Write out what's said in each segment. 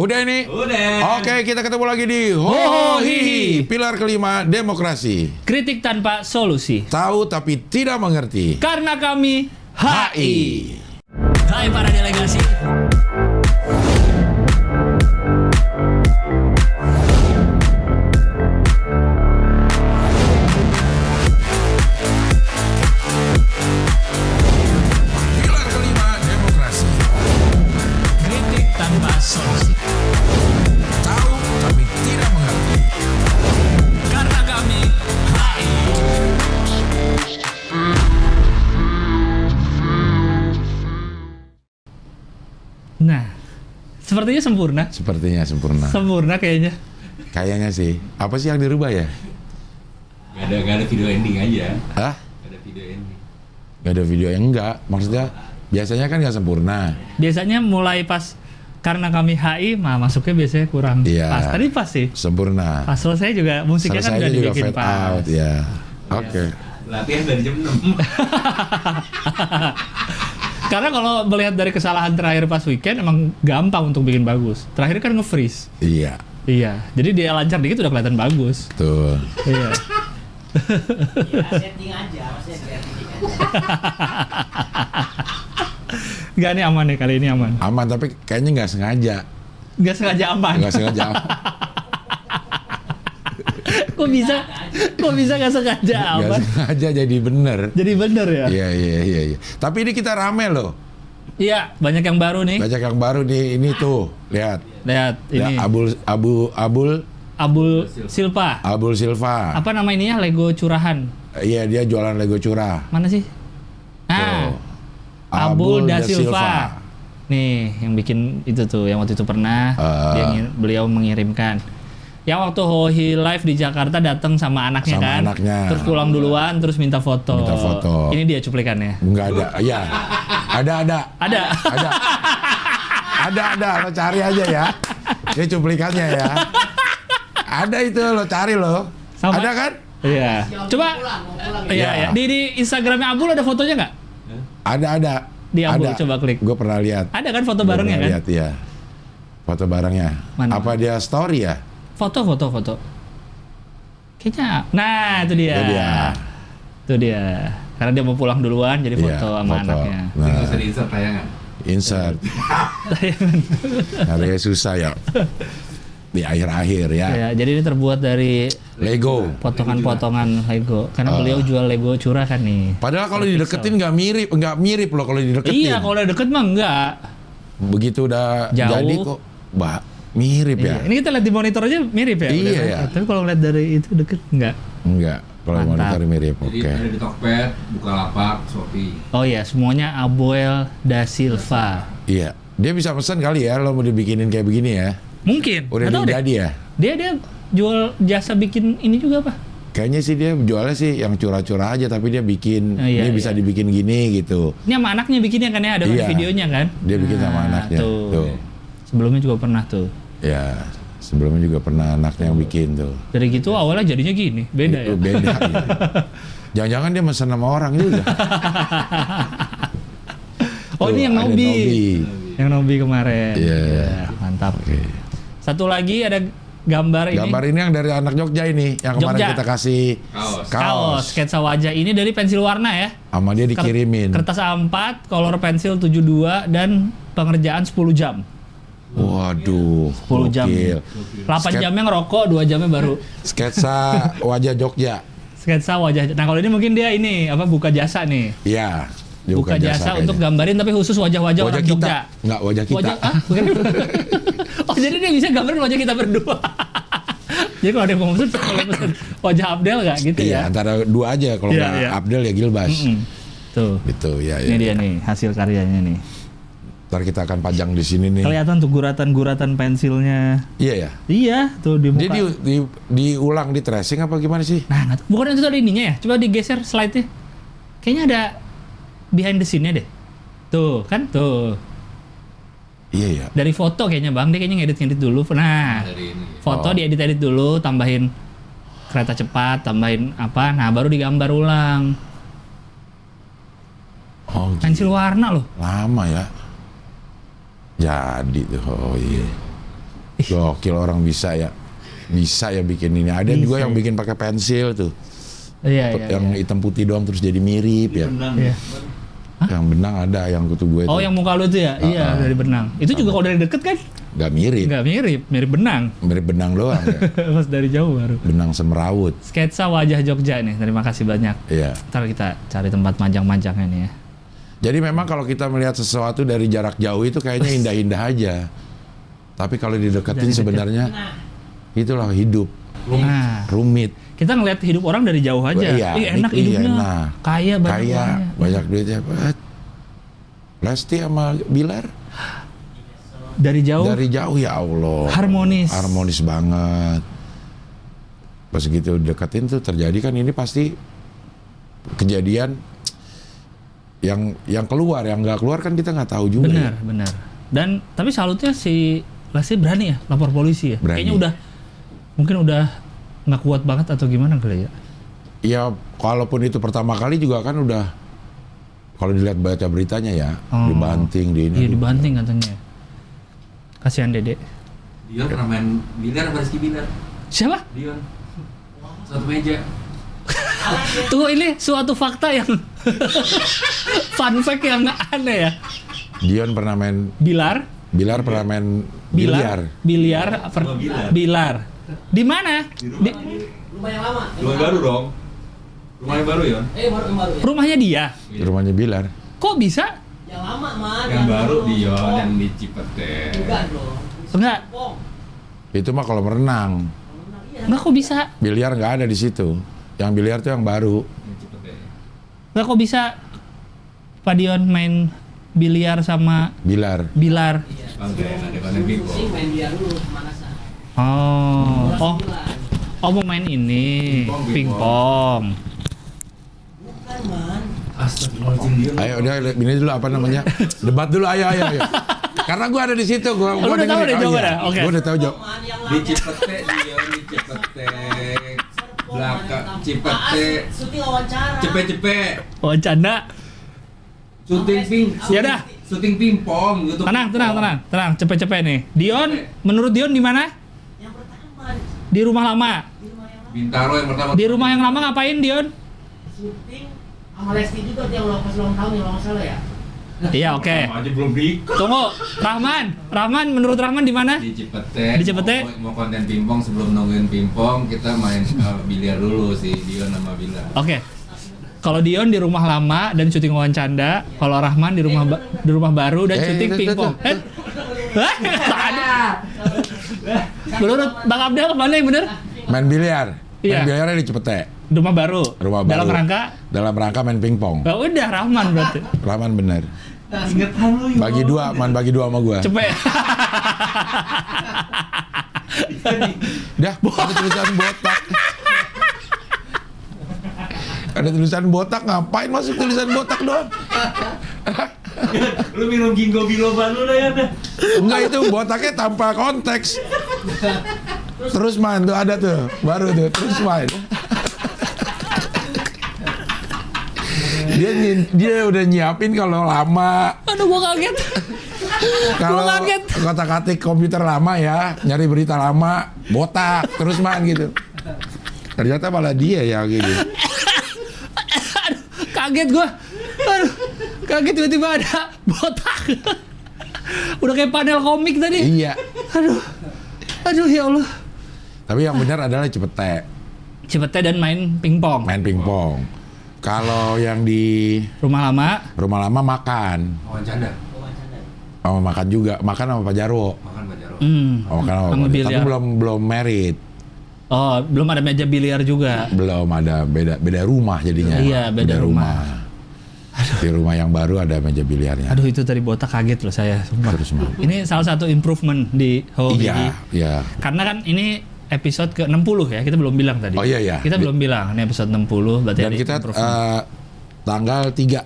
Udah ini? Udah. Oke, kita ketemu lagi di Hohihi, pilar kelima demokrasi. Kritik tanpa solusi. Tahu tapi tidak mengerti. Karena kami HI. Hai para delegasi. Pilar kelima demokrasi. Kritik tanpa solusi. Tahu tapi tidak mengerti. Karena kami HI. Nah, sepertinya sempurna. Sepertinya sempurna. Sempurna kayaknya. Kayaknya sih. Apa sih yang dirubah ya? Gak ada video ending aja. Hah? Gak ada video ending. Gak ada video yang enggak. Maksudnya biasanya kan nggak sempurna. Biasanya mulai pas karena kami HI, masuknya biasanya kurang Iya. pas. Tadi pas sih. Sempurna. Pas selesai juga musiknya kan udah Selesainya juga dibikin fade pas. out ya. Oke. Latihan dari jam 6. Karena kalau melihat dari kesalahan terakhir pas weekend emang gampang untuk bikin bagus. Terakhir kan nge-freeze. Iya. Iya. Jadi dia lancar dikit udah kelihatan bagus. Tuh. Iya. Ya, setting aja, maksudnya kreatif aja. Enggak, ini aman nih, kali ini aman. Aman tapi kayaknya nggak sengaja. Nggak sengaja aman. Nggak sengaja. Kok bisa nggak sengaja Nggak aman? sengaja jadi bener. Jadi bener ya? Iya. Tapi ini kita rame loh. Iya, banyak yang baru nih. Banyak yang baru nih. Ini tuh, lihat. Lihat ini. Ya, Abul Silva. Abul Silva. Apa nama ininya? Lego curahan. Iya, dia jualan Lego curah. Mana sih? Tuh. Abul da Silva. Nih, yang bikin itu tuh, yang waktu itu pernah beliau mengirimkan. Yang waktu Hohi live di Jakarta datang sama anaknya Sama kan. anaknya. Terus pulang duluan, terus minta foto. Minta foto. Ini dia cuplikannya. Enggak ada. Iya. Ada. Ada. Ada. Lo cari aja ya. Ini cuplikannya ya. Ada itu, lo cari lo. Sama- Ada kan? Iya. Coba. Mau pulang. Iya. Di Instagramnya Abul ada fotonya nggak? Ada. Di Abul, Ada. coba klik. Gue pernah lihat. Ada kan foto Gua barengnya pernah kan? lihat, ya. Foto barengnya. Mana? Apa dia story ya? Foto. Kayaknya. Nah, itu dia. Itu dia. Karena dia mau pulang duluan, jadi Iya, foto sama anaknya. Ini Nah, nggak usah di-insert tayangan. insert. Caranya susah ya. Di akhir-akhir ya. Ya, jadi ini terbuat dari Lego. potongan-potongan Lego. Karena beliau jual Lego curah kan nih. Padahal kalau dideketin nggak mirip loh kalau dideketin. Iya, kalau udah deket mah enggak. Begitu udah Jauh. jadi kok, mirip ya. Iya. Ini kita lihat di monitor aja mirip ya. Iya, udah, ya. Tapi kalau ngeliat dari itu deket enggak. Enggak, kalau Mantap. monitor mirip. Jadi Oke. ada di Tokped, Bukalapak, Shopee. Oh iya, semuanya Abel da Silva. Iya, dia bisa pesan kali ya lo mau dibikinin kayak begini ya. Mungkin. Udah Nggak tahu deh. jadi ya. Dia jual jasa bikin ini juga apa? Kayaknya sih dia jualnya sih yang curah-curah aja tapi dia bikin Iya, ini bisa dibikin gini gitu. Ini sama anaknya bikinnya kan ya, ada Iya. videonya kan? Dia bikin sama anaknya. Tuh. Sebelumnya juga pernah tuh. Ya, sebelumnya juga pernah anaknya yang bikin tuh. Dari gitu awalnya jadinya gini, beda ya. Itu beda. Ya. Jangan-jangan dia mesen sama orang juga. Oh Tuh, ini yang ada Nobi. Nobi. Yang Nobi kemarin. Iya. Ya, mantap. Oke. Satu lagi ada gambar ini. Gambar ini yang dari anak Jogja ini, yang kemarin Jogja. kita kasih Kaos sketsa wajah ini dari pensil warna ya. sama dia dikirimin. Kertas A4, color pensil 72 dan pengerjaan 10 jam. Waduh, 10 jam. gokil. 8 Sket- jamnya ngerokok, 2 jamnya baru Sketsa wajah Jogja. sketsa wajah. Nah, kalau ini mungkin dia ini apa buka jasa nih. Iya. dia Buka jasa kayaknya. untuk gambarin tapi khusus wajah-wajah wajah orang kita. Jogja. Enggak, wajah kita. Wajah, bukan? Oh, jadi dia bisa gambarin wajah kita berdua. Jadi kalau ada yang mau pesen, boleh pesen wajah Abdel nggak gitu Iya, ya? antara dua aja kalau Iya, nggak iya. Abdel ya Gilbas. Tuh, Gitu, ya. ini dia nih hasil karyanya nih. Ntar kita akan pajang di sini nih. Kelihatan tuh guratan-guratan pensilnya. Iya ya. Iya, tuh di muka. Dia diulang di tracing apa gimana sih? Nah, bukan itu ada ininya ya? Coba digeser slide-nya. Kayaknya ada behind the scene-nya deh. Tuh, kan tuh. Iya ya. Dari foto kayaknya Bang, dia kayaknya ngedit dulu. Nah, Dari ini. foto diedit-edit dulu, tambahin kereta cepat, tambahin apa, nah baru digambar ulang. Oh, Pensil warna loh. lama ya. Jadi tuh, oh iya. Gokil orang bisa ya bikin ini. Ada juga yang bikin pakai pensil tuh. Iya. Yang hitam putih doang terus jadi mirip ya. Iya. Yang benang ada yang kutu gue Oh, tuh. yang muka lu tuh ya? Iya, dari benang. Itu juga kalau dari deket kan? Gak mirip. Nggak mirip benang. Mirip benang doang ya. Pas dari jauh baru. Benang semerawut. Sketsa wajah Jogja nih, terima kasih banyak. Iya. Ntar kita cari tempat manjang-manjangnya nih ya. Jadi memang kalau kita melihat sesuatu dari jarak jauh itu kayaknya indah-indah aja. Tapi kalau dideketin Dari dekat. sebenarnya itulah hidup. Nah, Rumit. kita ngeliat hidup orang dari jauh aja. Iya, Ih, enak iya, hidupnya. enak. Kaya banyak Kaya, uangnya. banyak duitnya. Lesti sama Bilar Dari jauh. dari jauh ya Allah. Harmonis. Harmonis banget. Pas gitu deketin tuh terjadi kan ini pasti kejadian yang keluar, yang nggak keluar kan kita nggak tahu juga. Benar. Dan tapi salutnya si Lesti berani ya lapor polisi ya. Berani. Kayaknya mungkin udah nggak kuat banget atau gimana kali ya. Ya kalaupun itu pertama kali juga kan udah, kalau dilihat baca beritanya ya, dibanting di ini. Iya, dibanting katanya. Kasihan Dede. Dion pernah main biliar apa Rizky Bilar? Siapa? Dion. Satu meja. Tuh ini suatu fakta yang fun fact yang aneh ya. Dion pernah main Bilar, pernah main biliar. Bilar. Di mana? Di Rumah yang lama. Rumah baru dong. Rumah yang baru Yon. Baru ya. rumahnya dia. Di rumahnya Bilar. Kok bisa? Yang lama mah. Yang baru Dion yang di Cipete. Enggak dong. Enggak. Pong. Itu mah kalau merenang. Enggak kok bisa? Biliar nggak ada di situ. Yang biliar tuh yang baru. Yang Cipete. Enggak kok bisa Pak Dion main biliar sama Bilar. Bilar. Oke, ada konten bingo. Pusing main biar dulu pemanasan. Oh mau main ini pingpong. Bukan man. Astagfirullahaladzim Dion. Ayo udah ini dulu apa namanya? Debat dulu ayo. Karena gua ada di situ, gua Lu udah tahu dengerin. deh jawabannya? Oke. Gua udah tahu jawab. Man yang Di lama. Cipete Dion di Cipete. Belakang Cipete. Syuting wawancara. Cepet. Oh canda. Ya dah. Syuting pingpong gitu. Tenang. Cepet-cepet nih. Dion, menurut Dion di mana? Yang pertama Di rumah lama. di rumah yang lama. Bintaro yang pertama. Di rumah yang lama ngapain Dion? Syuting sama Lesti juga yang pas ulang tahun yang nggak salah ya. Iya oke. Sama aja belum nikah. Tunggu, Rahman menurut Rahman di mana? Di Cipete. Di Cipete? Mau konten pingpong sebelum nungguin pingpong kita main biliar dulu sih Dion sama Bilar. Oke. Kalau Dion di rumah lama dan syuting wancanda, kalau Rahman di rumah baru dan syuting pingpong. Menurut Bang Abdel mana yang bener? Main biliar. Iya. Main biliarnya di Cipete. Rumah baru. Rumah baru. Dalam rangka? main pingpong. Ya udah Rahman berarti. Rahman bener. Ingetan lu. Bagi dua sama gua. Cepet. Dah, ada tulisan botak. Ada tulisan botak, ngapain masuk tulisan botak doang? Lu minum ginkgo biloba lu dah ya dah. Enggak, itu botaknya tanpa konteks. Terus main tuh ada tuh, baru tuh, terus main. Dia udah nyiapin kalau lama, Aduh gua kaget. kalau Gua kaget. kotak-katik komputer lama ya, nyari berita lama, botak, terus main gitu. Ternyata malah dia ya gitu. Kaget gua. Aduh, kaget tiba-tiba ada botak. Udah kayak panel komik tadi. Iya. Aduh ya Allah. Tapi yang benar adalah Cepetnya dan main pingpong. main pingpong. Kalau yang di Rumah rumah lama makan, Wancanda. sama makan juga, makan sama Pak Jarwo. Makan Pak Jarwo. Makan sama Sama Pak Jarwo. biliar. Tapi belum merit, Oh, belum ada meja biliar juga. belum ada beda rumah jadinya. Iya, beda rumah. Di rumah yang baru ada meja biliarnya. Aduh itu tadi botak kaget loh saya. Sumpah. Terus main. Ini salah satu improvement di Hobi. Iya. Karena kan ini episode ke-60 ya, kita belum bilang tadi. Oh, iya. Kita belum bilang, ini episode 60 berarti Dan ada kita improvement. tanggal 3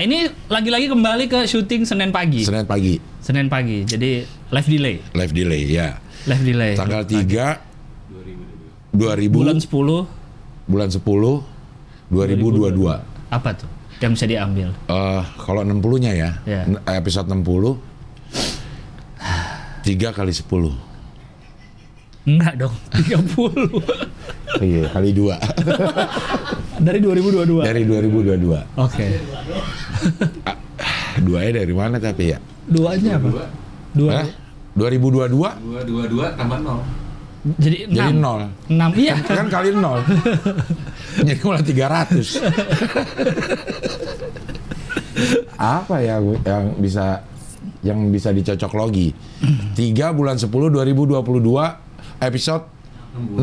Ini lagi-lagi kembali ke syuting Senin pagi. Senin pagi, Jadi live delay. live delay ya. Live delay. Tanggal 3 2000 bulan 10 bulan 10 2022. apa tuh yang bisa diambil? Kalau 60-nya ya, Ya. episode 60 3 kali 10. Enggak dong, 30. Iya, kali 2. Dari 2022. Dari 2022. Oke. Duanya dari mana tapi ya? Duanya apa? Hah? 2022 222 tambah 0. Jadi 6. jadi 0. 6 iya. Kan kali 0. Jadi malah 300. Apa ya yang bisa dicocok logi? 3 bulan 10 2022 episode 60.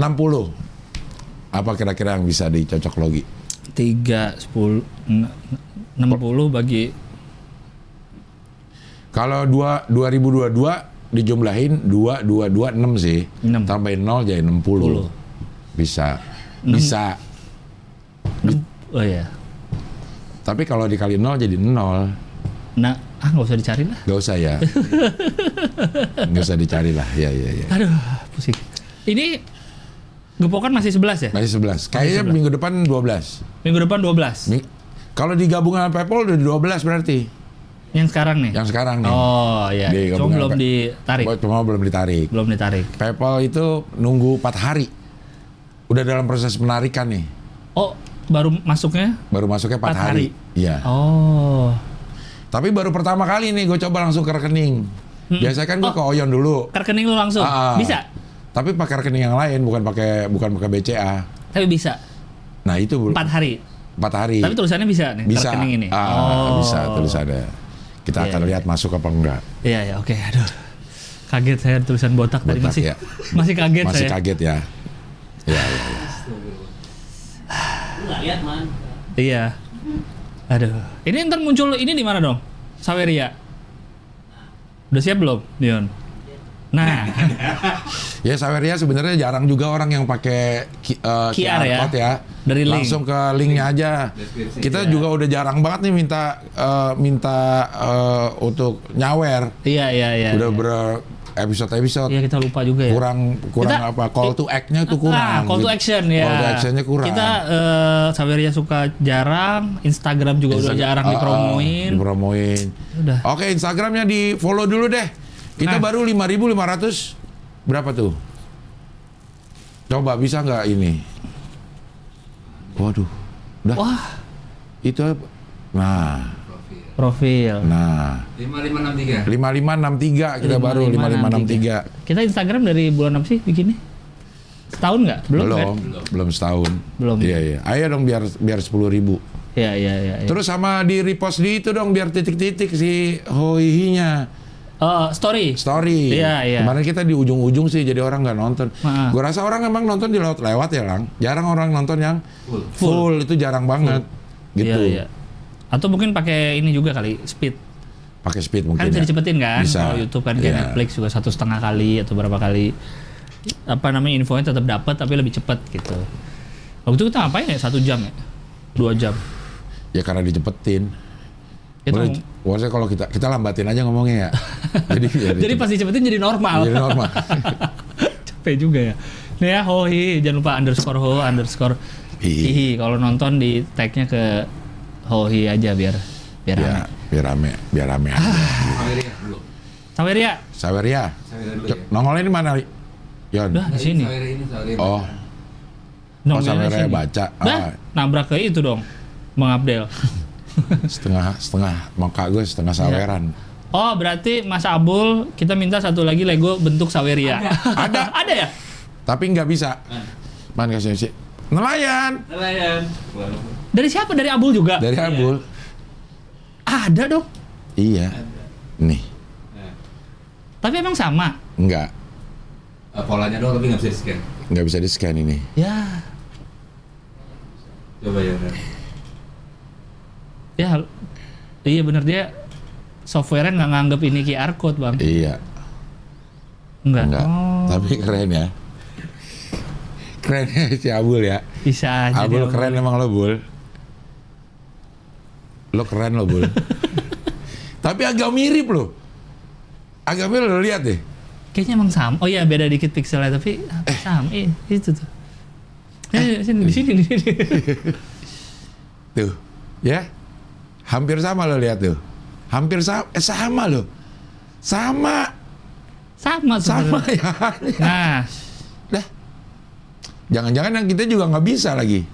Apa kira-kira yang bisa dicocok logi? 3, 10, 60 bagi Kalau 2022 dijumlahin 2, 2, 2, 6 sih. 6. Tambahin 0 jadi 60. Bisa. Bisa. Oh iya. Tapi kalau dikali 0 jadi 0. Nah, nggak usah dicari lah. Gak usah ya. Gak usah dicari lah. Ya. Aduh, pusing. Ini gepokan masih 11 ya? Masih 11. Kayaknya 11. minggu depan 12. Minggu depan 12. Kalau digabung sama PayPal udah 12 berarti. Yang sekarang nih? Yang sekarang nih. Oh iya. Digabung Cuma belum sama ditarik. Cuma belum ditarik. Belum ditarik. PayPal itu nunggu 4 hari. Udah dalam proses penarikan nih. Oh, baru masuknya? Baru masuknya 4 4 hari. Iya. Oh. Tapi baru pertama kali nih gue coba langsung ke rekening. Biasanya kan gue ke Oyon dulu. Ke rekening lu langsung? Bisa? Tapi pakai rekening yang lain, bukan pakai BCA. Tapi bisa? Nah itu 4 hari? 4 hari. Tapi tulisannya bisa nih? Bisa. Ke rekening ini? Bisa tulisannya. Kita Iya, akan lihat masuk apa enggak. Iya, oke. Aduh. Kaget saya tulisan botak tadi. Botak, ya. Masih kaget Masih saya. kaget ya. Iya. Lu nggak lihat man? Iya. Aduh. Ini ntar muncul ini di mana dong? Saweria. Udah siap belum, Dion? Nah, Ya Saweria sebenarnya jarang juga orang yang pakai QR ya? code ya. Dari link. Langsung ke linknya aja. Deskripsi. Kita juga udah jarang banget nih minta untuk nyawer. iya. Udah episode Iya, kita lupa juga ya. kurang Kita- apa call to act-nya tuh kurang. Call to gitu. action ya. Call to action-nya kurang. Kita Saweria suka jarang, Instagram juga udah jarang dipromoin. Dipromoin. Udah. Oke, Instagramnya di follow dulu deh. Kita Nah. baru 5.500 berapa tuh? Coba bisa nggak ini? Waduh, udah. Wah, Itu nah, profil. 5563. 5563 kita baru 5563. Kita Instagram dari bulan apa sih bikinnya? Setahun nggak? Belum kan? Belum setahun. Belum. Iya. Ayo dong biar 10.000. Iya. Terus sama di repost di itu dong biar titik-titik si hoihinya. Story. Iya. Kemarin kita di ujung-ujung sih jadi orang nggak nonton. Heeh. Gue rasa orang emang nonton di lewat ya Lang. Jarang orang nonton yang full itu jarang banget. Gitu. Iya. Atau mungkin pakai ini juga kali, speed. Pakai speed mungkin. Kan bisa ya. dicepetin kan? Bisa. Kalau YouTube kan kayak Iya. Netflix juga 1,5 kali atau berapa kali. Apa namanya, infonya tetap dapat tapi lebih cepat gitu. Waktu itu kita ngapain ya? 1 jam ya? 2 jam. Ya karena dicepetin. Itu Maksudnya kalau kita lambatin aja ngomongnya ya. jadi pas dicepetin jadi normal. Jadi normal. Capek juga ya. Nih ya, Hohi, jangan lupa _ho_hihi. Hihi. Kalau nonton di tag-nya ke Hohi aja biar Ya, rame. biar rame aja. Saweria dulu. Saweria, Saweria. Saweria dulu ya. Nongolnya di mana, Yon? udah di sini. Saweria ini Saweria. Oh, Nongolnya di Saweria sini. baca. Dah, nabrak ke itu dong, Bang Abdel. setengah muka gue setengah saweran. Oh, berarti Mas Abul, kita minta satu lagi Lego bentuk Saweria. Ada. Ada ya? Tapi nggak bisa. Man kasih sih. Nelayan Nelayan. Dari siapa? Dari Abul juga? dari Abul. Ada dong. Iya. Nih, Tapi emang sama. nggak Polanya doang tapi nggak bisa di-scan. nggak bisa di scan ini. Ya. Coba ya. Ya, iya bener, dia software-nya nggak nganggep ini QR code, Bang. Iya. Enggak. Enggak. Oh, Tapi keren ya. Keren ya si Abul ya. bisa aja. Abul dia, keren emang lo Bul. Lo keren lo Bul. Tapi agak mirip lo. Agak mirip lo lihat deh. Kayaknya emang sama. Oh iya, beda dikit pixelnya tapi sama. Itu tuh. Sini di sini. Tuh, ya. Hampir sama lo lihat tuh. Hampir sama lo. Sama Sama ya. Nah, Jangan-jangan yang kita juga nggak bisa lagi.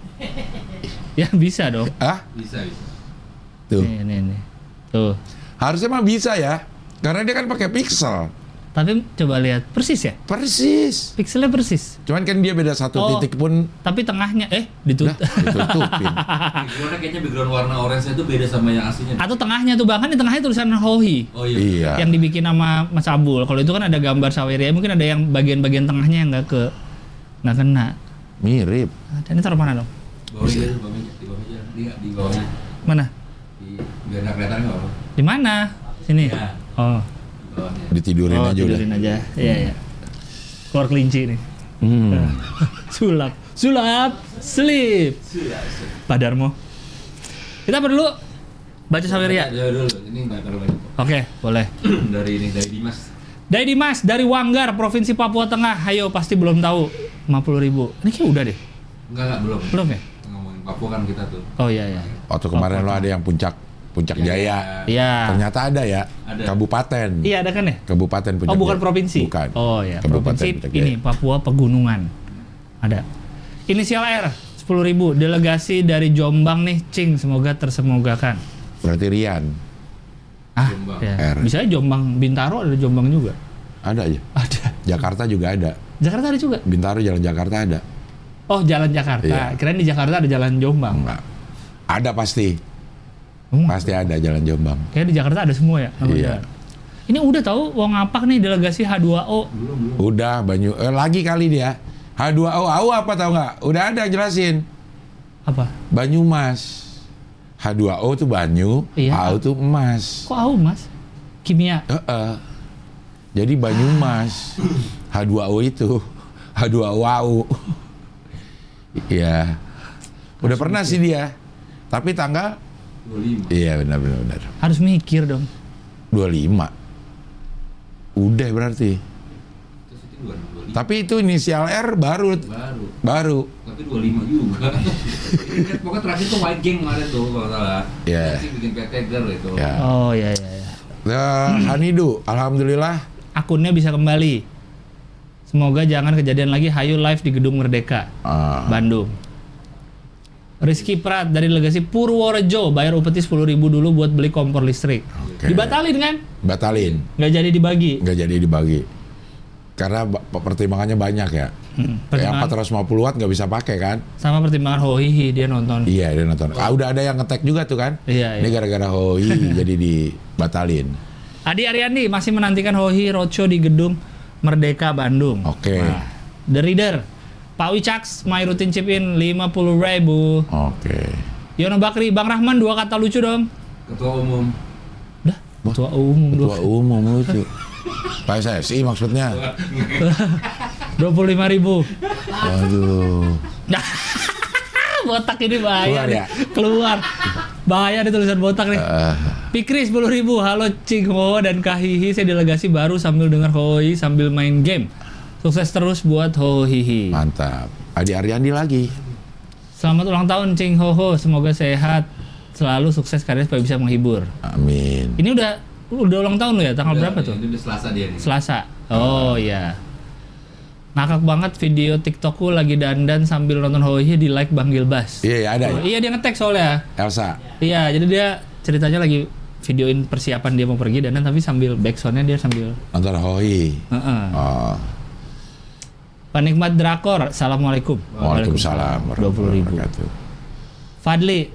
Ya bisa dong. Bisa. Tuh. Nih. Tuh. Harusnya mah bisa ya. Karena dia kan pakai pixel. Tapi coba lihat persis ya? Persis. Pixelnya persis. Cuman kan dia beda satu titik pun Tapi tengahnya ditutupin. Backgroundnya kayaknya background warna orange itu beda sama yang aslinya. Atau tengahnya tuh, bahkan di tengahnya tulisan Hohi. Oh iya. Iya. Yang dibikin sama Mas Abul. Kalau itu kan ada gambar Saweria, mungkin ada yang bagian-bagian tengahnya yang nggak kena. Mirip. Dan ini taruh mana dong? Bawahnya di bawahnya. Di bawahnya. Mana? Biar nggak kelihatan nggak apa. Di mana? Sini. Ya. Oh. Di bawahnya. Ditidurin aja udah. tidurin aja. Iya. Keluar kelinci nih. Sulap, sleep. Pak Darmo. Kita dulu baca Saweria. Ya dulu. Ini nggak terlalu banyak. Oke, boleh. dari Dimas. Dari Dimas dari Wanggar, Provinsi Papua Tengah. Hayo, pasti belum tahu. 50.000. Ini kayak udah deh. Enggak belum. Belum ya? Ngomongin Papua kan kita tuh. Oh iya. Waktu kemarin lo ada yang Puncak Jaya. Iya. Ternyata ada ya. Ada. Kabupaten. Iya, ada kan ya? Kabupaten Puncak Oh, bukan Jaya. provinsi. Bukan. Oh ya, Kabupaten provinsi Puncak Jaya. ini Papua Pegunungan. Ada. Inisial R 10.000. Delegasi dari Jombang nih, Cing, semoga tersemogakan. Berarti Rian. Jombang. Ya. R. Bisa aja Jombang, Bintaro ada Jombang juga. Ada aja. Ada. Jakarta juga ada. Jakarta ada juga. Bintaro Jalan Jakarta ada. Oh, Jalan Jakarta. Iya. Kirain di Jakarta ada Jalan Jombang. Enggak. Ada pasti. Enggak. Pasti ada Jalan Jombang. Kayak di Jakarta ada semua ya. nama Iya. jalan. Ini udah tahu Wong Ngapak nih delegasi H2O. Udah lagi kali dia. H2O apa tahu nggak? Udah ada jelasin. Apa? Banyumas. H2O tuh banyu, Iya. AU tuh emas. Kok AU, Mas? Kimia. Jadi Banyumas. H2O itu. H2O AU. Iya. Udah pernah sih dia. Tapi tanggal 25. iya benar. Harus mikir dong. 25. Udah berarti. Terus itu 25. Tapi itu inisial R baru. Tapi 25 juga. Ingat pokoknya terakhir tuh White Gang kemarin tuh kalau salah. Iya. Sih bikin PT Girl itu. Ya. Oh iya. Hanidu, alhamdulillah. Akunnya bisa kembali. Semoga jangan kejadian lagi. Hayu live di Gedung Merdeka, Bandung. Rizky Prat dari Legasi Purworejo, bayar upeti 10.000 dulu buat beli kompor listrik. Oke. Dibatalin kan? Batalin. Nggak jadi dibagi. Nggak jadi dibagi. Karena pertimbangannya banyak ya. Yang 450 watt nggak bisa pakai kan? Sama pertimbangan Hohihi dia nonton. Iya, dia nonton. Udah ada yang ngetek juga tuh kan? Iya. Ini gara-gara Hoi jadi dibatalin. Adi Ariandi masih menantikan Hohi Roadshow di Gedung Merdeka Bandung. Oke. Nah, The Reader, Pak Wicaks, my rutin chip in 50.000. Oke. Yono Bakri, Bang Rahman 2 kata lucu dong. Ketua umum. Dah, ketua umum Ketua umum lucu. PSSI maksudnya. 25.000. Aduh. Botak ini bahaya. Keluar nih. ya? Keluar. Bahaya nih tulisan botak nih. Pikri 10.000. Halo Cing Ho dan Kahihi, saya delegasi baru sambil dengar Hoi sambil main game. Sukses terus buat Hohihi. Mantap. Adi Ariandi lagi. Selamat ulang tahun Cing Ho. Semoga sehat selalu, sukses karir supaya bisa menghibur. Amin. Ini udah ulang tahun lo ya? Tanggal berapa tuh? Ini udah Selasa dia nih. Selasa. Oh iya. Ngakak banget video TikTokku lagi dandan sambil nonton Hohi di like Bang Gilbas. Iya, ada. Oh, iya dia ngetek soalnya. Elsa. Iya, jadi dia ceritanya lagi videoin persiapan dia mau pergi dandan tapi sambil backsoundnya dia sambil. Nonton Hoi. Oh. Penikmat drakor, assalamualaikum. Waalaikumsalam. 20.000. Fadli,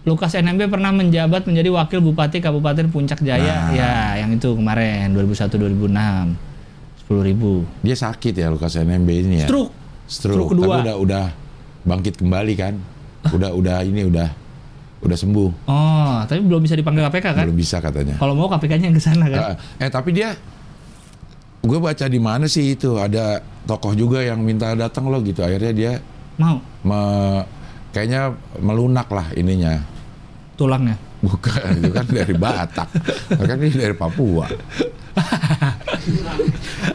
Lukas NMB pernah menjabat menjadi wakil bupati Kabupaten Puncak Jaya. Nah. Ya, yang itu kemarin 2001-2006. 10.000. Dia sakit ya Lukas NMB ini ya. Stroke kedua. Tapi udah bangkit kembali kan. Udah sembuh. Oh, tapi belum bisa dipanggil KPK kan? Belum bisa katanya. Kalau mau KPK-nya yang ke sana kan? Tapi dia, gue baca di mana sih itu ada tokoh juga yang minta datang loh gitu. Akhirnya dia Mau kayaknya melunak lah ininya. tulangnya. Bukan, itu kan dari Batak. Kan ini dari Papua.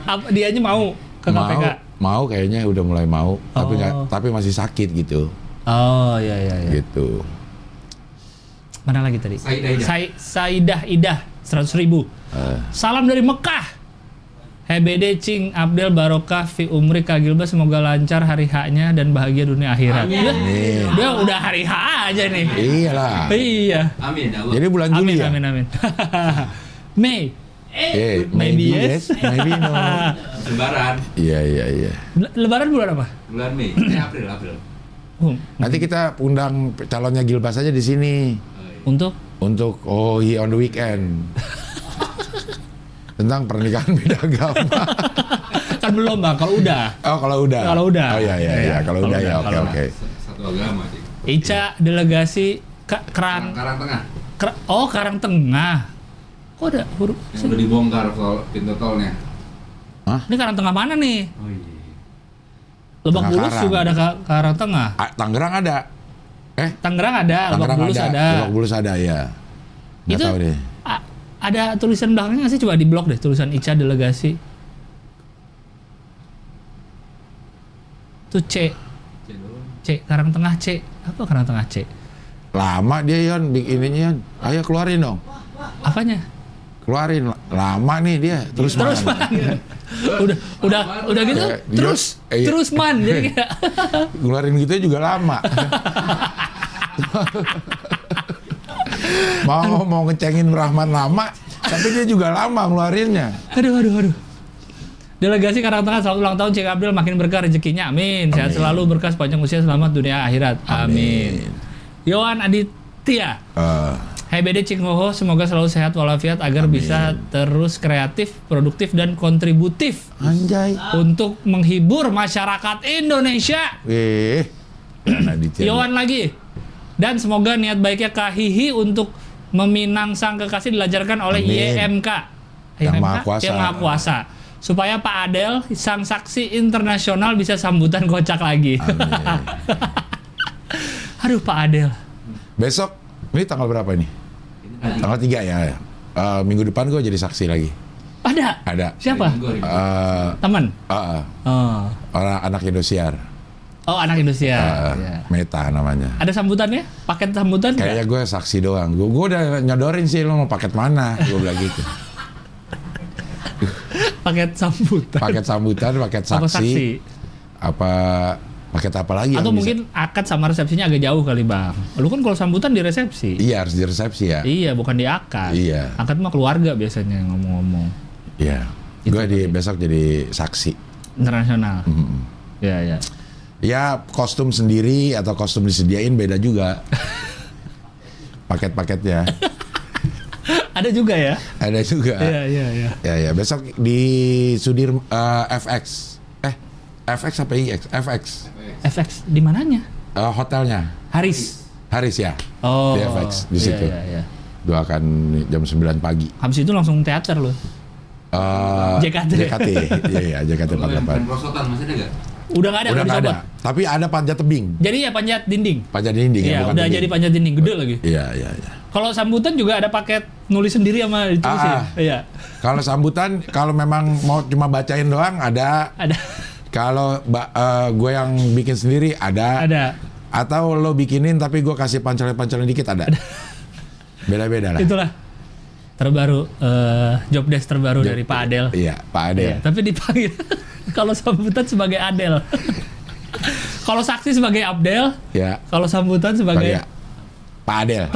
Apa dianya mau ke KPK? Mau kayaknya udah mulai mau, tapi tapi masih sakit gitu. Oh iya. Gitu. Mana lagi tadi? Saidah Idah. Saidah Idah 100.000. Salam dari Mekah. HBD Cing Abdel Barokah fi umri Kak Gilbas, semoga lancar hari H-nya dan bahagia dunia akhirat. Dia udah hari H aja nih. Iyalah. Iya. Amin ya Allah. Jadi bulan Juli ya. Amin. Mei. Maybe yes, maybe no. Lebaran. Iya. Lebaran bulan apa? Bulan Mei. April. Nanti kita undang calonnya Gilbas aja di sini Untuk on the weekend. Tentang pernikahan beda agama. kan belum Bang, kalau udah. Oh, kalau udah. Oh iya. Kalau udah ya, oke. Satu agama sih. Ica delegasi Karang Tengah. Karang Tengah. Kok ada huruf? Yang udah dibongkar pintu tolnya. Ini Karang Tengah mana nih? Oh iya. Lebak Tengah Bulus Karang. juga ada Karang Tengah. Tangerang ada. Tangerang ada, Lebak Tangerang Bulus ada. Lebak Bulus ada ya. Nggak Itu tahu deh. ada tulisan belakangnya nggak sih? Coba di blok deh tulisan Ica delegasi. Itu C Karang Tengah C. Apa Karang Tengah C? Lama dia Yon ininya Yon. Ayo keluarin dong. Apanya? Keluarin. Lama nih dia. Terus Man. udah gitu. Ya, Terus man. Jadi kayak keluarin gitu juga lama. mau ngecengin Rahman lama, tapi dia juga lama ngeluarinnya. Aduh. Delegasi Karang Tengah selamat ulang tahun Cik Abdel, makin berkah rezekinya, amin. Sehat selalu, berkah sepanjang usia, selamat dunia akhirat, amin. Yohan Aditya, HBD Cik Hoho, semoga selalu sehat walafiat agar bisa terus kreatif, produktif dan kontributif. Anjay. Untuk menghibur masyarakat Indonesia. Yohan lagi. Dan semoga niat baiknya Kak Hihi untuk meminang sang kekasih dilancarkan oleh YMK. Yang Maha Kuasa. Yang Maha Kuasa. Supaya Pak Adel, sang saksi internasional bisa sambutan kocak lagi. Aduh Pak Adel. Besok, ini tanggal berapa ini? Tanggal 3 ya. Minggu depan gue jadi saksi lagi. Ada. Siapa? Teman? Orang anak Indosiar. Oh, anak Indosiar. Meta namanya. Ada sambutannya? Paket sambutan? Kayaknya gue saksi doang. Gue udah nyodorin sih, lo mau paket mana? Gue bilang gitu. Paket sambutan. Paket sambutan, paket saksi. Apa paket apa lagi? Atau yang mungkin akad sama resepsinya agak jauh kali Bang. Lu kan kalau sambutan di resepsi. Iya, harus di resepsi ya. Iya, bukan di akad. Iya. Akad mah keluarga biasanya ngomong-ngomong. Iya. Gue besok jadi saksi. Internasional. Iya. Ya kostum sendiri atau kostum disediain beda juga. Paket-paketnya. Ada juga ya? Ada juga. Iya. Ya besok di Sudir FX. FX apa IX? FX di mananya? Hotelnya. Haris ya. Oh. Di FX di situ. Iya. Doakan jam 9 pagi. Habis itu langsung teater loh. JKT. Iya, JKT 48. Prosotan masih ada nggak? Udah nggak ada. Udah nggak ada. Tapi ada panjat tebing. Jadi ya panjat dinding. Panjat dinding Iya, ya, bukan udah tebing. jadi panjat dinding gede lagi. Iya. Kalau sambutan juga ada paket nulis sendiri sama ditulisin. Iya. Kalau sambutan, kalau memang mau cuma bacain doang ada. Kalau gue yang bikin sendiri ada. Atau lo bikinin tapi gue kasih pancelan dikit ada. Beda-beda lah. Itulah terbaru job desk terbaru dari Pak Adel. Iya, Pak Adel. Iya, tapi dipanggil kalau sambutan sebagai Adel. Kalau saksi sebagai Abdel. Ya. Kalau sambutan sebagai Pak Adel.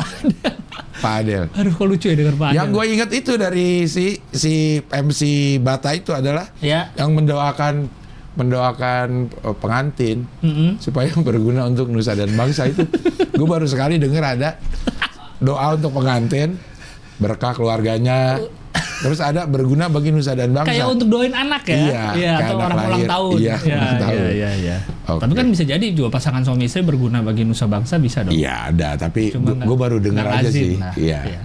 Pak Adel. Aduh, kok lucu ya denger Pak Adel. Yang gue inget itu dari si MC Bata itu adalah yang mendoakan pengantin supaya berguna untuk nusa dan bangsa itu. Gue baru sekali denger ada doa untuk pengantin, berkah keluarganya, terus ada berguna bagi nusa dan bangsa. Kayak untuk doain anak ya? Iya, atau orang ulang tahun. Iya, ulang tahun. Iya. Okay. Tapi kan bisa jadi juga pasangan suami istri berguna bagi nusa bangsa bisa dong. Iya ada, tapi gue baru denger nggak aja lazim, sih. nah. Iya.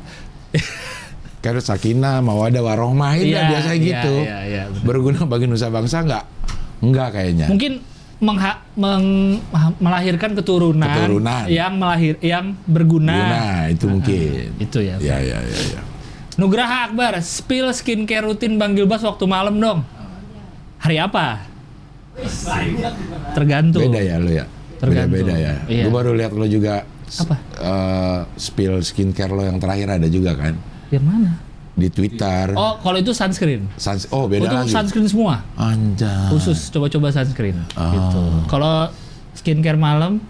Karena sakinah, mawadah, warohmah itu biasanya gitu. Iya, berguna bagi nusa bangsa enggak kayaknya. Mungkin melahirkan keturunan yang berguna. Itu mungkin. Itu ya. Iya. Nugraha Akbar, spill skincare rutin Bang Gilbas waktu malam dong. Hari apa? Tergantung. Beda ya lo ya. Tergantung. Beda ya. Iya. Gue baru lihat lo juga. Apa? Spill skincare lo yang terakhir ada juga kan? Yang mana? Di Twitter. Oh, kalau itu sunscreen. Oh, beda itu lagi. sunscreen semua. Anjay. Khusus coba-coba sunscreen gitu. Kalau skincare malam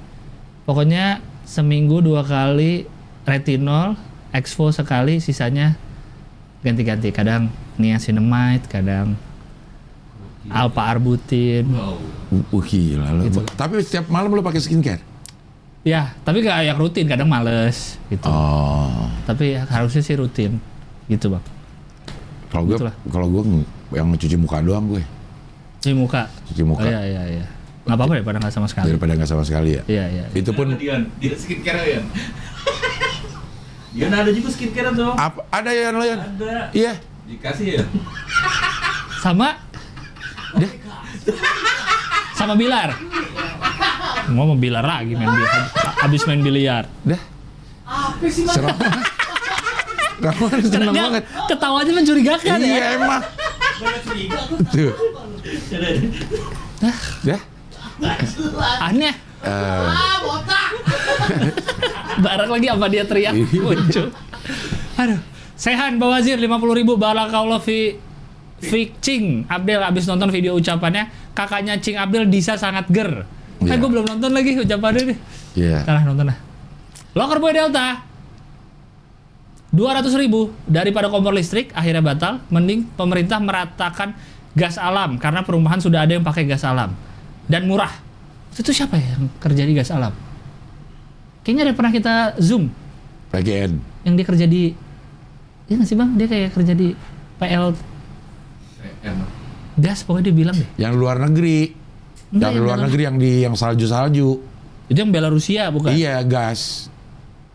pokoknya seminggu 2 kali retinol, exfol sekali, sisanya ganti-ganti. Kadang niacinamide, kadang alpha arbutin. Gila lu. Gitu. Tapi setiap malam lu pakai skincare? Ya, tapi gak yang rutin, kadang males gitu. Oh. Tapi ya, harusnya sih rutin gitu, Bang. Kalau gue yang cuci muka doang gue. Cuci muka. Cuci muka. Oh, iya. Nggak apa-apa daripada nggak sama sekali. Daripada nggak sama sekali ya. Iya. Kenapa Itu pun dia skincare ya. Dia ada juga skincare tuh. ada ya Lian? Ada. Iya. Dikasih ya. Sama sama Bilar. Mau Bilar lagi habis main biliar. Dah. Apa sih Bang? Serem. Rahman seneng Dia banget. ketawanya mencurigakan ya. Iya emang. Banyak curiga aku. Tuh. Dah. Aneh. Botak. Barang lagi apa dia teriak muncul. Aduh. Sehan Bawazir 50.000 barakallah fi Cing Abdel abis nonton video ucapannya kakaknya Cing Abdel Disa sangat ger. Iya. Gue belum nonton lagi ucapannya nih. Iya. Nah, nonton lah. Locker Boy Delta 200.000 daripada kompor listrik akhirnya batal. Mending pemerintah meratakan gas alam karena perumahan sudah ada yang pakai gas alam dan murah. Itu siapa ya yang kerja di gas alam? Kayaknya ada pernah kita zoom PGN. yang dia kerja di, iya nggak sih Bang? Dia kayak kerja di PL gas pokoknya dia bilang deh. Yang luar negeri. Enggak, Yang luar negeri yang salju-salju. Itu yang Belarusia bukan? Iya, gas.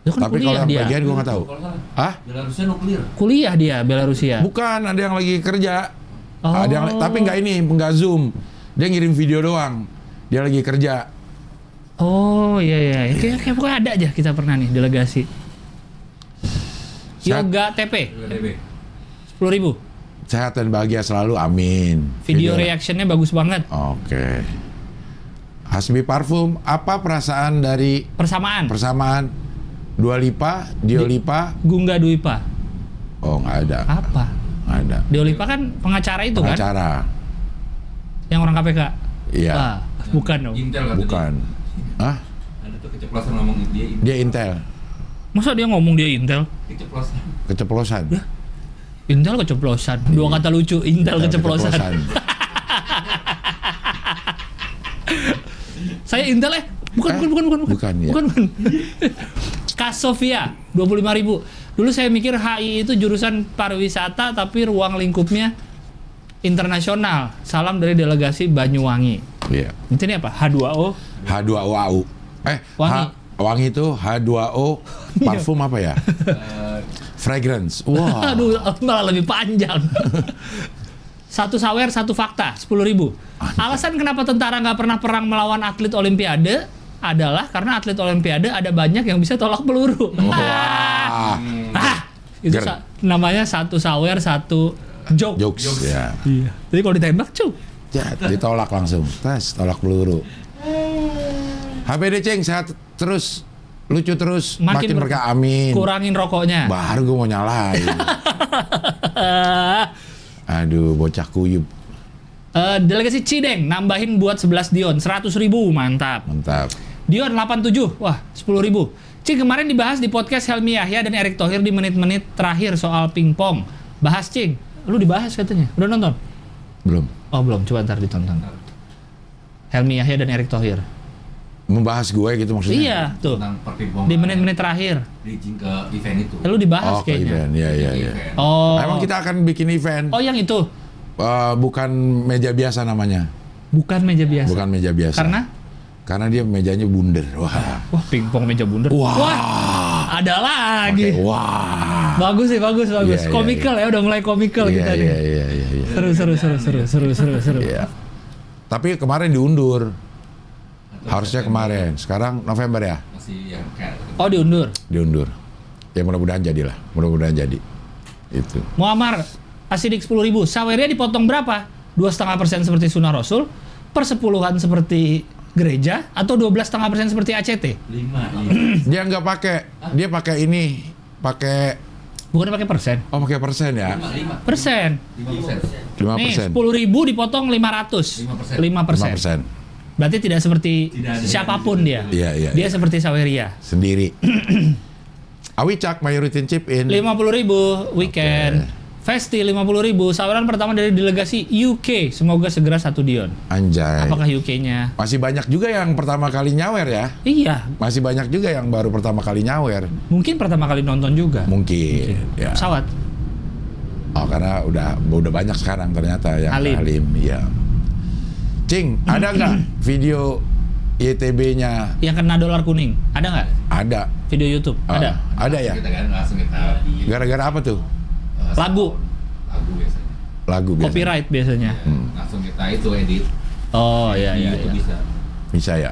Itu kan Tapi kalau kuliah yang dia. PGN gue nggak tahu. Hah? Belarusnya nuklir. Kuliah dia Belarusia. Bukan, ada yang lagi kerja. Oh. Ada yang, tapi nggak ini, nggak zoom. Dia ngirim video doang. Dia lagi kerja. Oh iya. Kayak pokoknya ada aja kita pernah nih delegasi. Yoga TP 10.000. Sehat dan bahagia selalu, amin. Video reactionnya bagus banget. Oke. Hasbi Parfum, apa perasaan dari persamaan Dua Lipa, Dio Lipa? Gungga Duipa. Oh, nggak ada. Apa? Nggak ada. Dio Lipa kan pengacara itu kan? Pengacara. Yang orang KPK? Iya. Ah, bukan dong. Intel kan Bukan. Hah? Ada tuh keceplosan ngomong dia Dia Intel. Masa dia ngomong dia Intel? keceplosan. Keceplosan. Intel keceplosan. Dua kata lucu, Intel keceplosan. Saya Intel bukan. Bukan, ya. Bukan. Kak Sofia 25.000. Dulu saya mikir HI itu jurusan pariwisata tapi ruang lingkupnya internasional. Salam dari delegasi Banyuwangi. Iya. Ini apa? H2O. H2OAU. Wangi. Wangi itu H2O parfum apa ya? Fragrance. Wah. Aduh, malah lebih panjang. Satu sawer, satu fakta, 10.000. Alasan kenapa tentara nggak pernah perang melawan atlet Olimpiade adalah karena atlet Olimpiade ada banyak yang bisa tolak peluru. Wah. Itu namanya satu sawer, satu joke. Jokes. Ya. Iya. Jadi kalau ditembak, cuy. Ditolak langsung. Tes, tolak peluru. HPD Ceng, sehat terus. Lucu terus. Makin berkah, amin. Kurangin rokoknya. Baru gue mau nyalain. Aduh, bocah kuyup. Delegasi Cideng nambahin buat 11 Dion 100.000, mantap. Dion 87, wah 10.000. Cing, kemarin dibahas di podcast Helmi Yahya dan Erick Thohir di menit-menit terakhir soal pingpong. Bahas Cing, lu dibahas katanya. Udah nonton? Belum. Oh belum, coba ntar ditonton. Helmi Yahya dan Erick Thohir. Membahas gue gitu maksudnya? Iya, tuh. Di menit-menit terakhir. Bridging ke event itu. Lu dibahas kayaknya. Event. Iya. Oh. Emang kita akan bikin event. Oh, yang itu. Bukan meja biasa namanya. Bukan meja biasa. Bukan meja biasa. Karena dia mejanya bundar. Wah, pingpong meja bundar. Wah. Ada lagi. Okay. Wah. Bagus sih, bagus. Yeah, komikal ya, udah mulai komikal kita nih. Iya. Seru. Iya. Tapi kemarin diundur. Harusnya kemarin. Sekarang November ya? Masih yang kayak. Oh, diundur. Ya mudah-mudahan jadilah. Mudah-mudahan jadi. Itu. Muammar Asidik 10.000. Sawernya dipotong berapa? 2,5% seperti Sunnah Rasul, persepuluhan seperti gereja, atau 12,5% seperti ACT? 5. Dia nggak pakai. Dia pakai ini. Pakai Bukan pakai persen. Oh, pakai persen ya? Persen. 5%. Nih, 10.000 dipotong 500. 5%. Berarti tidak seperti siapapun dia. Iya. Dia seperti Saweria. Sendiri. Awicak, my routine chip in. 50.000 weekend. Oke. Festi 50.000. Saweran pertama dari delegasi UK. Semoga segera 1 Dion. Anjay. Apakah UK-nya? Masih banyak juga yang pertama kali nyawer ya? Iya. Masih banyak juga yang baru pertama kali nyawer. Mungkin pertama kali nonton juga. Mungkin. Ya. Pesawat. Oh, karena udah banyak sekarang ternyata yang Halim. Iya. Cing, ada nggak video YTB-nya? Yang kena dolar kuning. Ada nggak? Ada. Video YouTube? Ada. Ada ya? Kita kan langsung kita Gara-gara apa tuh? Lagu. biasanya. Lagu biasa. Copyright biasanya. Langsung kita itu edit. Oh iya Di iya. YouTube bisa. Bisa ya?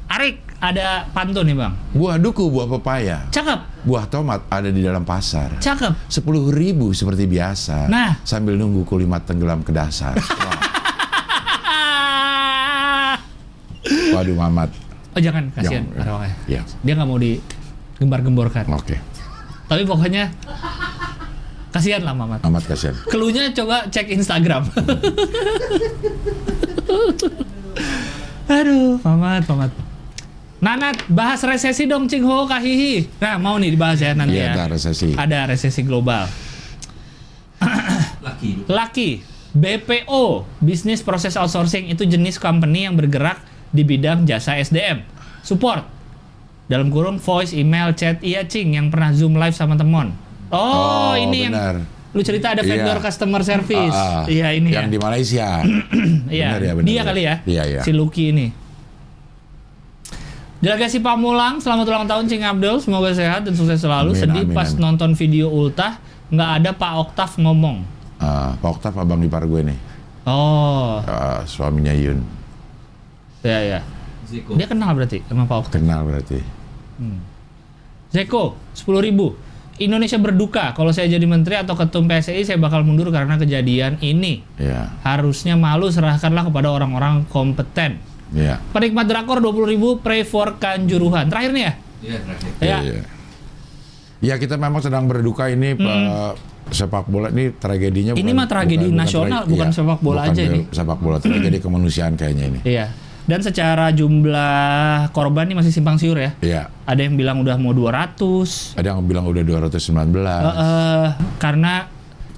Arik, ada pantun nih bang. Buah duku, buah pepaya, Cakep. buah tomat ada di dalam pasar. Cakep. 10.000 seperti biasa. Nah. Sambil nunggu kulimat tenggelam ke dasar. Wah. Waduh, Mamat. Oh jangan, kasihan. Jangan. Arawaknya. Ya. Dia nggak mau digembar-gemborkan. Oke. Tapi pokoknya kasihan lah Mamat. Amat kasihan. Keluhnya coba cek Instagram. Aduh, Mamat. Nanat, bahas resesi dong, Cing Ho, Kahihi. Nah, mau nih dibahas ya nanti Iya, ya. ada resesi. Ada resesi global. Laki, BPO, Business Process Outsourcing, itu jenis company yang bergerak di bidang jasa SDM. Support, dalam kurung voice, email, chat. Iya, Cing, yang pernah Zoom live sama temen. Oh, ini benar. yang lu cerita ada vendor Iya. customer service. Iya, ini yang ya. di Malaysia. Iya, Benar ya, benar dia ya. kali ya. Iya. Si Lucky ini. Delegasi Pamulang, selamat ulang tahun Cing Abdul, semoga sehat dan sukses selalu. Amin, Sedih amin, pas amin. nonton video ultah, nggak ada Pak Oktav ngomong. Pak Oktav abang ipar gue nih. Oh, Suaminya Yun. ya. Ziko. Dia kenal berarti sama Pak Oktav. Kenal berarti. Zeko, 10.000. Indonesia berduka, kalau saya jadi menteri atau ketum PSSI saya bakal mundur karena kejadian ini. Iya. Harusnya malu, serahkanlah kepada orang-orang kompeten. Iya. Penikmat drakor 20.000, pray for Kanjuruhan. Terakhir nih ya? Iya, terakhir. Ya. Iya. Ya, kita memang sedang berduka ini sepak bola ini tragedinya. Ini mah tragedi nasional, bukan sepak bola aja ini. Sepak bola, tragedi kemanusiaan kayaknya ini. Iya. Dan secara jumlah korban ini masih simpang siur ya. Iya. Ada yang bilang udah mau 200. Ada yang bilang udah 219. Karena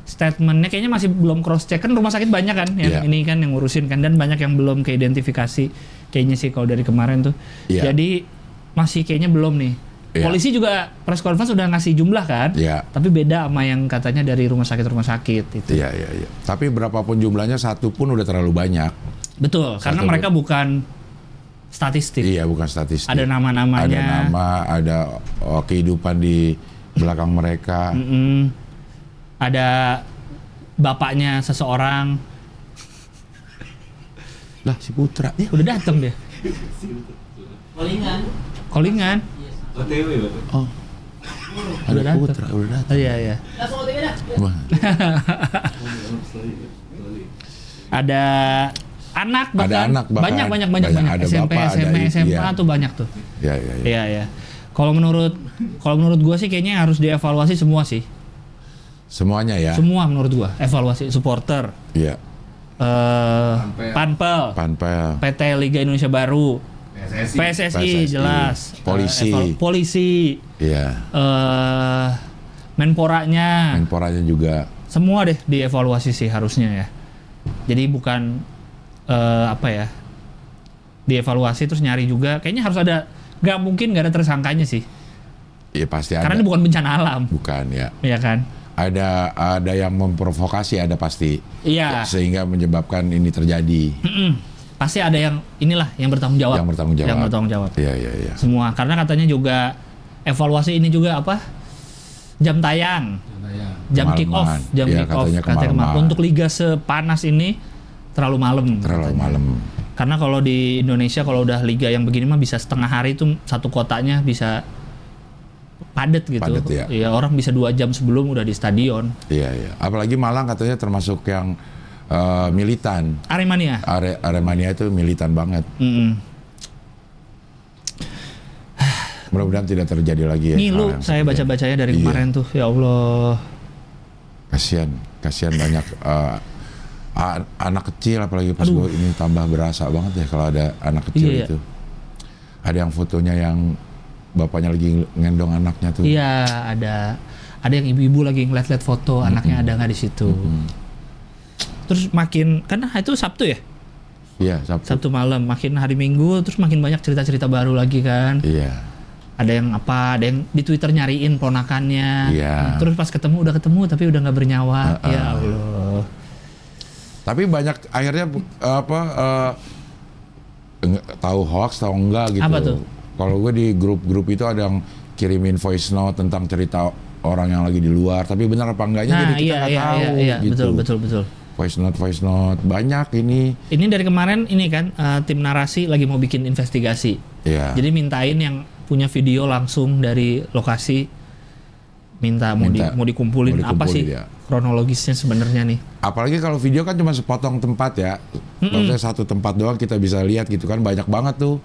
statementnya kayaknya masih belum cross check, kan rumah sakit banyak kan yang Iya. ini kan yang ngurusin kan, dan banyak yang belum keidentifikasi kayaknya sih kalau dari kemarin tuh. Iya. Jadi masih kayaknya belum nih. Iya. Polisi juga press conference udah ngasih jumlah kan. Iya. Tapi beda sama yang katanya dari rumah sakit itu. Iya. Tapi berapapun jumlahnya, satu pun udah terlalu banyak. Betul, karena mereka bukan statistik. Iya, bukan statistik. Ada nama-namanya. Ada nama, ada kehidupan di belakang mereka. Ada bapaknya seseorang. Lah, si Putra. Ya udah datang dia. Callingan. OTW, Bapak. Oh. Udah Ada datang. Putra, udah datang. Iya. Langsung OTW dah. Wah. Ada anak bahkan. anak bahkan. Banyak. Ada SMP, bapak, ada SMA iya. tuh banyak tuh. Iya. Iya. Kalau menurut gua sih kayaknya harus dievaluasi semua sih. Semuanya ya. Semua menurut gua, evaluasi supporter, Iya. Panpel, PT Liga Indonesia Baru, PSSI jelas, polisi, Iya. Menporanya, juga. semua deh dievaluasi sih harusnya ya. Jadi bukan dievaluasi terus nyari juga. Kayaknya harus ada, nggak mungkin nggak ada tersangkanya sih. Iya, pasti ada. Karena ini bukan bencana alam. Bukan ya. Iya kan? Ada yang memprovokasi, ada pasti. Iya. Sehingga menyebabkan ini terjadi. Pasti ada yang yang bertanggung jawab. Yang bertanggung jawab. Iya. Semua, karena katanya juga evaluasi ini juga jam tayang, jam kick off, Iya, katanya kemalaman. Untuk liga sepanas ini terlalu malam. Karena kalau di Indonesia kalau udah liga yang begini mah bisa setengah hari itu satu kotanya bisa padat gitu. Padat, ya. Iya, orang bisa 2 jam sebelum udah di stadion. Iya. Apalagi Malang katanya termasuk yang militan. Aremania. Aremania itu militan banget. Mudah-mudahan tidak terjadi lagi ya. Ngilu saya baca-bacanya dari kemarin tuh, ya Allah. Kasihan banyak anak kecil, apalagi pas gue ini tambah berasa banget ya kalau ada anak kecil itu. Ada yang fotonya yang bapaknya lagi ngendong anaknya tuh. Iya, ada yang ibu-ibu lagi ngeliat-liat foto anaknya ada nggak di situ. Terus makin, karena itu Sabtu ya? Iya, Sabtu malam, makin hari Minggu, terus makin banyak cerita-cerita baru lagi kan. Iya. Ada yang di Twitter nyariin ponakannya. Iya. Terus pas udah ketemu tapi udah nggak bernyawa. Ya Allah. Tapi banyak akhirnya tahu hoax tahu enggak gitu. Apa tuh? Kalau gue di grup-grup itu ada yang kirimin voice note tentang cerita orang yang lagi di luar, tapi benar apa enggaknya jadi kita nggak tahu gitu. Betul. Voice note banyak ini. Ini dari kemarin ini kan tim narasi lagi mau bikin investigasi. Iya. Jadi mintain yang punya video langsung dari lokasi, mau dikumpulin apa sih kronologisnya sebenarnya nih. Apalagi kalau video kan cuma sepotong tempat ya. Maksudnya satu tempat doang kita bisa lihat gitu kan, banyak banget tuh.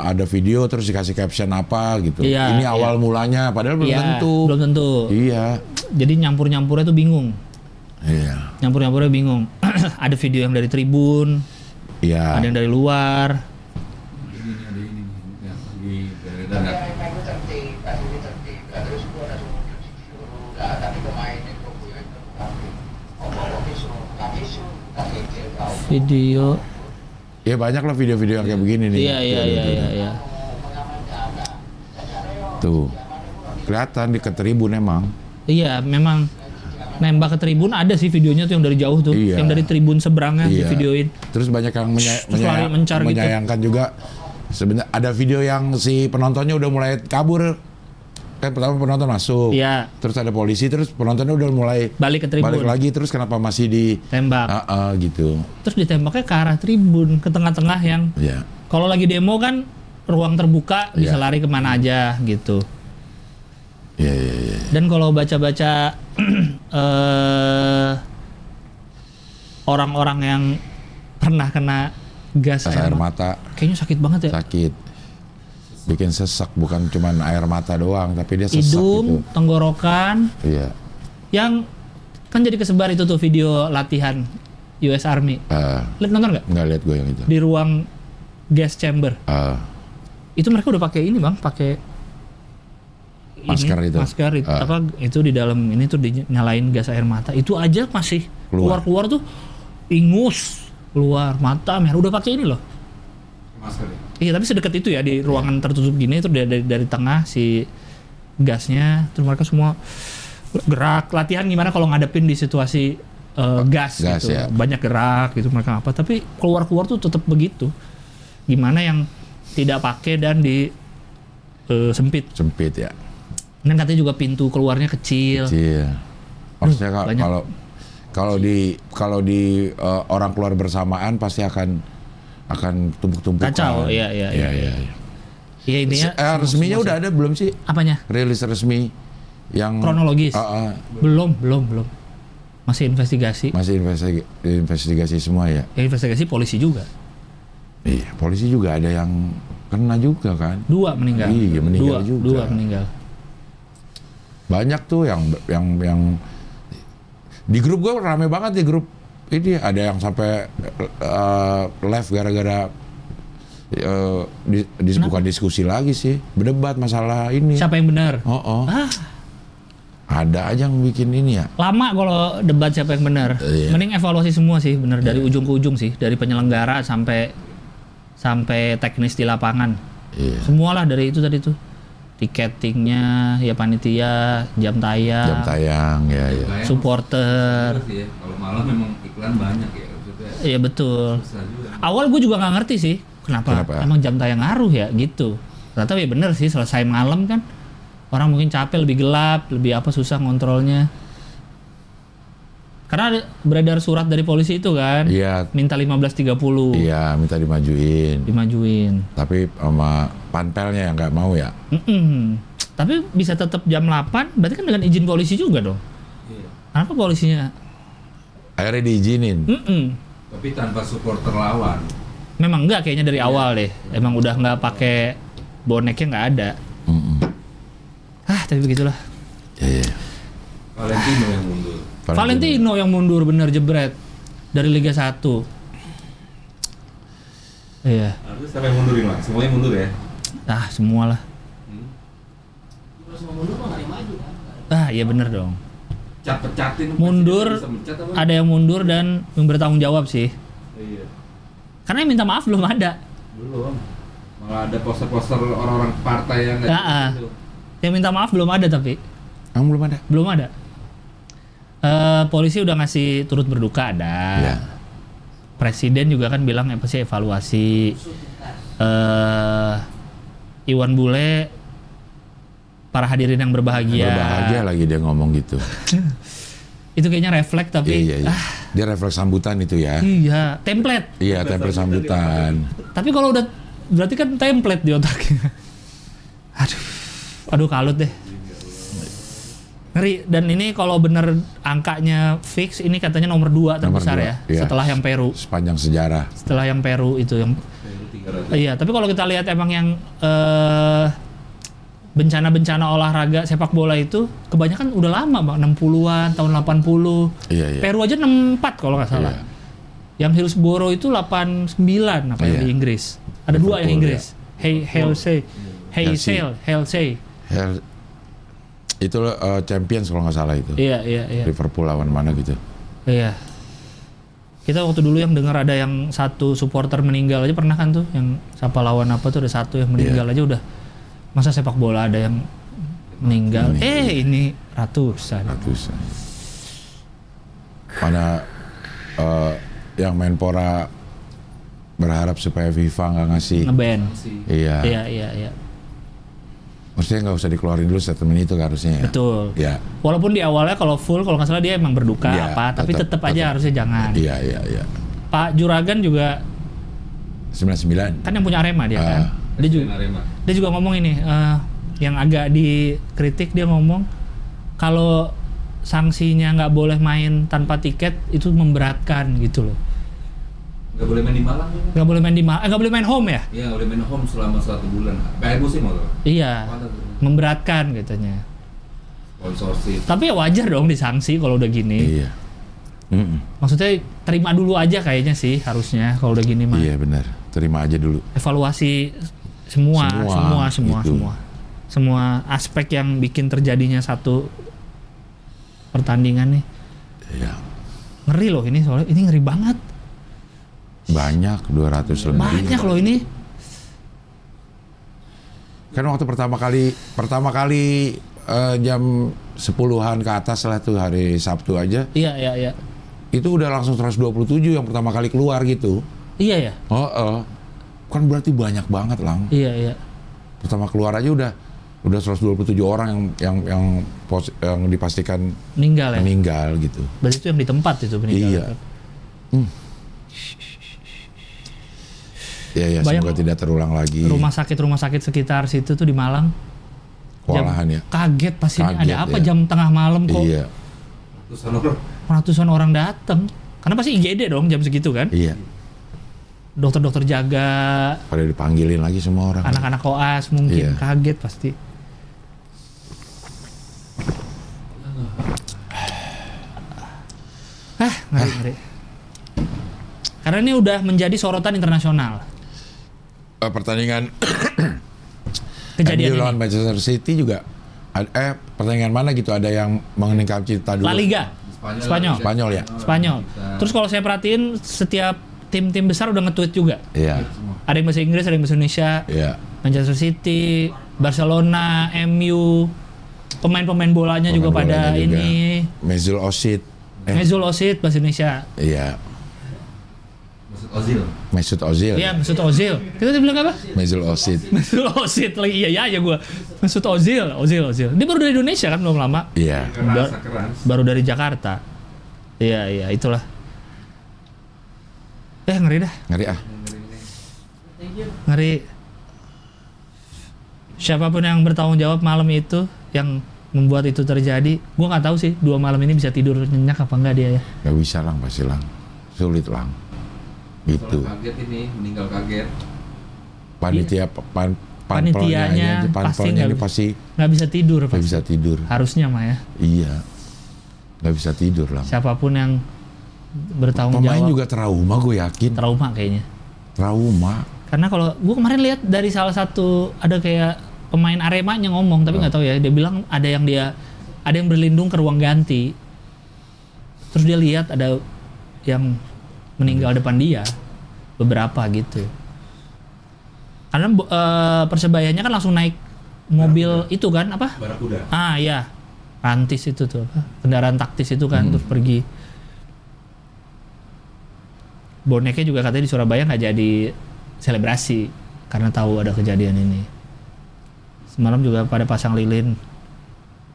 Ada video terus dikasih caption apa gitu. Iya, ini awal mulanya padahal belum tentu. Belum tentu. Iya. Jadi nyampur-nyampurnya tuh bingung. Iya. Nyampur-nyampurnya bingung. Ada video yang dari tribun. Iya. Ada yang dari luar. Video. Ya banyak lah video-video yang kayak begini nih. Iya. Tuh. Kelihatan di ke tribun emang. Iya, memang nembak ke tribun ada sih videonya tuh yang dari jauh tuh, yang dari tribun seberangnya di videoin. Terus banyak yang mencar menyayangkan gitu. Juga. Sebenarnya ada video yang si penontonnya udah mulai kabur. Kan pertama penonton masuk. Iya. Terus ada polisi, terus penontonnya udah mulai balik ke tribun. Balik lagi, terus kenapa masih ditembak? Gitu. Terus ditembaknya ke arah tribun, ke tengah-tengah yang. Iya. Kalau lagi demo kan ruang terbuka bisa lari kemana aja gitu. Iya. Dan kalau baca-baca orang-orang yang pernah kena gas air mata, kayaknya sakit banget ya. Sakit, bikin sesak, bukan cuman air mata doang, tapi dia sesak hidung, gitu. Tenggorokan. Iya. Yang kan jadi kesebar itu tuh video latihan US Army. Nonton nggak? Nggak lihat gue yang itu. Di ruang gas chamber. Itu mereka udah pakai ini bang, pakai masker itu. Masker itu apa? Itu di dalam ini tuh dinyalain gas air mata. Itu aja masih keluar tuh ingus. Keluar mata merah, udah pakai ini loh masker ya? Iya tapi sedekat itu ya di ruangan tertutup gini itu dari tengah si gasnya, terus mereka semua gerak latihan gimana kalau ngadepin di situasi gas gitu ya. Banyak gerak gitu mereka apa, tapi keluar tuh tetap begitu. Gimana yang tidak pakai dan di sempit ya. Dan katanya juga pintu keluarnya kecil. Maksudnya kalau di orang keluar bersamaan pasti akan tumpuk-tumpukan. Kacau, iya. Iya intinya. Resminya udah ada belum sih? Apanya? Rilis resmi yang kronologis. Belum. Masih investigasi. Investigasi semua ya. Investigasi polisi juga. Iya, polisi juga ada yang kena juga kan. 2 meninggal. Iya, meninggal juga. 2 meninggal. Banyak tuh yang di grup gue rame banget di grup ini, ada yang sampai live gara-gara bukan diskusi lagi sih, berdebat masalah ini. Siapa yang benar? Ada aja yang bikin ini ya. Lama kalau debat siapa yang benar. Mending evaluasi semua sih, benar dari ujung ke ujung sih, dari penyelenggara sampai teknis di lapangan. Semualah dari itu tadi tuh. Tiketingnya, ya panitia, jam tayang, ya. Supporter. Kalau malam memang iklan banyak ya. Iya betul. Awal gue juga nggak ngerti sih, kenapa emang jam tayang ngaruh ya gitu. Ternyata ya bener sih, selesai malam kan, orang mungkin capek, lebih gelap, lebih apa susah ngontrolnya. Karena beredar surat dari polisi itu kan, minta 15.30. Iya, minta dimajuin. Tapi sama panpelnya yang nggak mau ya. Tapi bisa tetap jam 8, berarti kan dengan izin polisi juga dong. Kenapa polisinya? Akhirnya diizinin. Tapi tanpa supporter lawan. Memang enggak kayaknya dari awal deh. Emang udah nggak pakai boneknya nggak ada. Tapi begitulah. Iya. Valentino yang mundur. Valentino yang mundur bener jebret dari Liga 1. Iya. Harus sampai mundurin lah, semuanya mundur ya. Semua lah. Kalau semua mundur mah nggak ada yang maju kan? Iya bener dong. Pecatin. Mundur, ada yang mundur dan yang bertanggung jawab sih. Iya. Karena yang minta maaf belum ada. Belum. Malah ada poster-poster orang-orang partai yang nggak gitu. Yang minta maaf belum ada tapi. Belum ada. Belum ada. Polisi udah ngasih turut berduka ada. Ya. Presiden juga kan bilang apa sih evaluasi. Iwan Bule, para hadirin yang berbahagia. Berbahagia lagi dia ngomong gitu. Itu kayaknya refleks tapi. Iya. Dia refleks sambutan itu ya. Iya, template. Iya, template sambutan. Tapi kalau udah berarti kan template di otaknya. Aduh kalut deh. Ngeri. Dan ini kalau bener angkanya fix, ini katanya nomor 2 terbesar ya, setelah yang Peru. Sepanjang sejarah. Setelah yang Peru itu yang. Iya, tapi kalau kita lihat emang yang bencana-bencana olahraga sepak bola itu kebanyakan udah lama Bang, 60-an, tahun 80. Iya. Peru aja 64 kalau nggak salah. Iya. Yang Hillsborough itu 89 apa yang di Inggris. Ada 2 yang Inggris. Halsey. Itu Champions kalau nggak salah itu. Iya. Liverpool lawan mana gitu. Iya. Kita waktu dulu yang dengar ada yang satu supporter meninggal aja pernah kan tuh, yang siapa lawan apa tuh ada satu yang meninggal aja udah. Masa sepak bola ada yang meninggal? Ini ratusan. Mana yang Menpora berharap supaya FIFA nggak ngasih nge-ban. Iya. Maksudnya nggak usah dikeluarin dulu statement itu harusnya ya. Betul. Ya. Walaupun di awalnya kalau full kalau nggak salah dia emang berduka Ya, tapi tetap aja harusnya jangan. Iya. Pak Juragan juga 99. kan yang punya Arema dia kan. Dia juga ngomong ini yang agak dikritik, dia ngomong kalau sanksinya nggak boleh main tanpa tiket itu memberatkan gitu loh. Nggak boleh main di Malang juga. Nggak boleh main home ya? Iya, nggak boleh main home selama 1 bulan. Bayar musim loh. Iya. Memberatkan katanya. Sponsorship. Tapi ya wajar dong disanksi kalau udah gini. Iya. Maksudnya terima dulu aja kayaknya sih harusnya kalau udah gini mah. Iya benar. Terima aja dulu. Evaluasi semua aspek yang bikin terjadinya satu pertandingan nih. Iya. Ngeri loh ini soalnya, ini ngeri banget. Banyak 200 lebih. Banyak loh ini. Kan waktu pertama kali jam 10-an ke atas lah tuh hari Sabtu aja. Iya. Itu udah langsung 127 yang pertama kali keluar gitu. Iya ya. Kan berarti banyak banget Lang. Iya. Pertama keluar aja udah 127 orang yang dipastikan meninggal gitu. Berarti itu yang di tempat itu meninggal. Iya. Ya, semoga tidak terulang lagi. Rumah sakit sekitar situ tuh di Malang. Kewalahan ya. Kaget pasti ada apa ya. Jam tengah malam kok. Iya. Ratusan orang datang. Karena pasti IGD dong jam segitu kan. Iya. Dokter-dokter jaga. Pada dipanggilin lagi semua orang. Anak-anak koas mungkin kaget pasti. Ngeri. Karena ini udah menjadi sorotan internasional. Pertandingan kejadian MU lawan ini. Manchester City juga pertandingan mana gitu ada yang mengeningkan cita dulu. La Liga. Spanyol ya. Spanyol. Terus kalau saya perhatiin setiap tim-tim besar udah nge-tweet juga. Iya. Ada yang bahasa Inggris, ada yang bahasa Indonesia. Iya. Manchester City, Barcelona, MU, pemain-pemain bolanya juga pada ini. Mesut Ozil. Mesut Ozil bahasa Indonesia. Iya. Ozil. Mesut Ozil. Iya, Mesut Ozil. Kita bilang apa? Mesut Ozil. Mesut Ozil lagi. Iya gua. Mesut Ozil. Dia baru dari Indonesia kan belum lama. Iya. Baru dari Jakarta. Iya, itulah. Ngeri dah. Ngeri. Siapapun yang bertanggung jawab malam itu yang membuat itu terjadi, gua nggak tahu sih 2 malam ini bisa tidur nyenyak apa enggak dia ya. Nggak bisa Lang, pasti Lang. Sulit Lang. Gitu. Kaget ini, meninggal kaget. Panitia panitianya pasti nggak bisa tidur. Nggak bisa tidur. Harusnya mah ya. Iya, nggak bisa tidur lah. Siapapun yang bertanggung jawab. Pemain juga trauma, gue yakin. Trauma kayaknya. Trauma. Karena kalau gue kemarin lihat dari salah satu ada kayak pemain Aremanya ngomong, tapi nggak tahu ya. Dia bilang ada yang berlindung ke ruang ganti. Terus dia lihat ada yang meninggal depan dia, beberapa gitu. Karena Persebayanya kan langsung naik mobil itu kan apa? Barakuda. Ah iya, rantis itu tuh apa? Kendaraan taktis itu kan terus pergi. Boneknya juga katanya di Surabaya nggak jadi selebrasi karena tahu ada kejadian ini. Semalam juga pada pasang lilin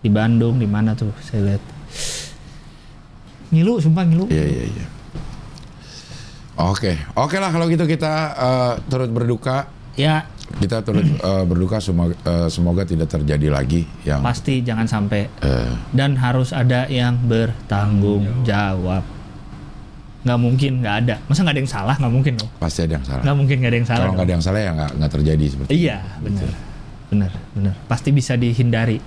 di Bandung, di mana tuh saya lihat. Ngilu, sumpah ngilu. Iya. Oke lah kalau gitu kita turut berduka. Ya. Kita turut berduka, semoga tidak terjadi lagi yang pasti jangan sampai dan harus ada yang bertanggung jawab. Nggak mungkin nggak ada. Masa nggak ada yang salah? Nggak mungkin dong. Pasti ada yang salah. Nggak mungkin nggak ada yang salah. Kalau nggak ada yang salah ya nggak terjadi seperti itu. Iya, benar. Pasti bisa dihindari.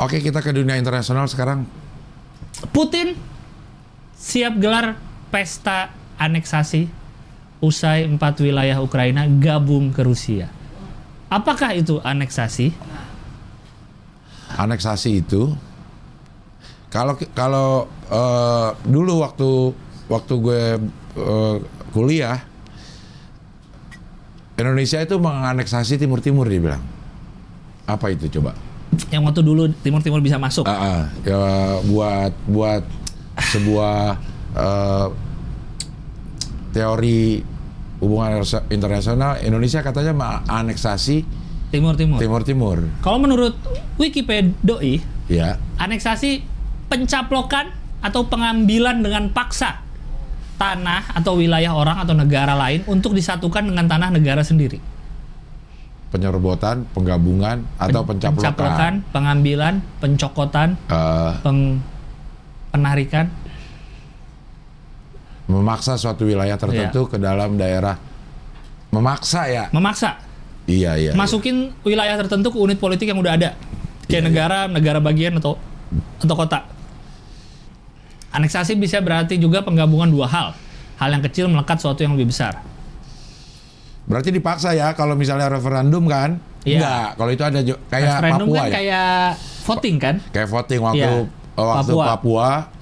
Oke, kita ke dunia internasional sekarang. Putin siap gelar pesta aneksasi usai 4 wilayah Ukraina gabung ke Rusia. Apakah itu aneksasi? Aneksasi itu kalau dulu waktu gue kuliah, Indonesia itu menganeksasi Timur dia bilang. Apa itu coba? Yang waktu dulu Timur bisa masuk. Ya, buat sebuah teori hubungan internasional, Indonesia katanya menganeksasi Timur. Kalau menurut Wikipedia, ya, aneksasi pencaplokan atau pengambilan dengan paksa tanah atau wilayah orang atau negara lain untuk disatukan dengan tanah negara sendiri. Penyerbotan, penggabungan atau pencaplokan, pengambilan, pencokotan, penarikan, memaksa suatu wilayah tertentu ke dalam daerah, memaksa. Iya. Masukin wilayah tertentu ke unit politik yang udah ada, kayak negara bagian atau kota. Aneksasi bisa berarti juga penggabungan dua hal yang kecil melekat suatu yang lebih besar. Berarti dipaksa ya kalau misalnya referendum kan? Iya. Enggak, kalau itu ada kayak referendum Papua kan ya? kayak voting kan? Kayak voting waktu Papua,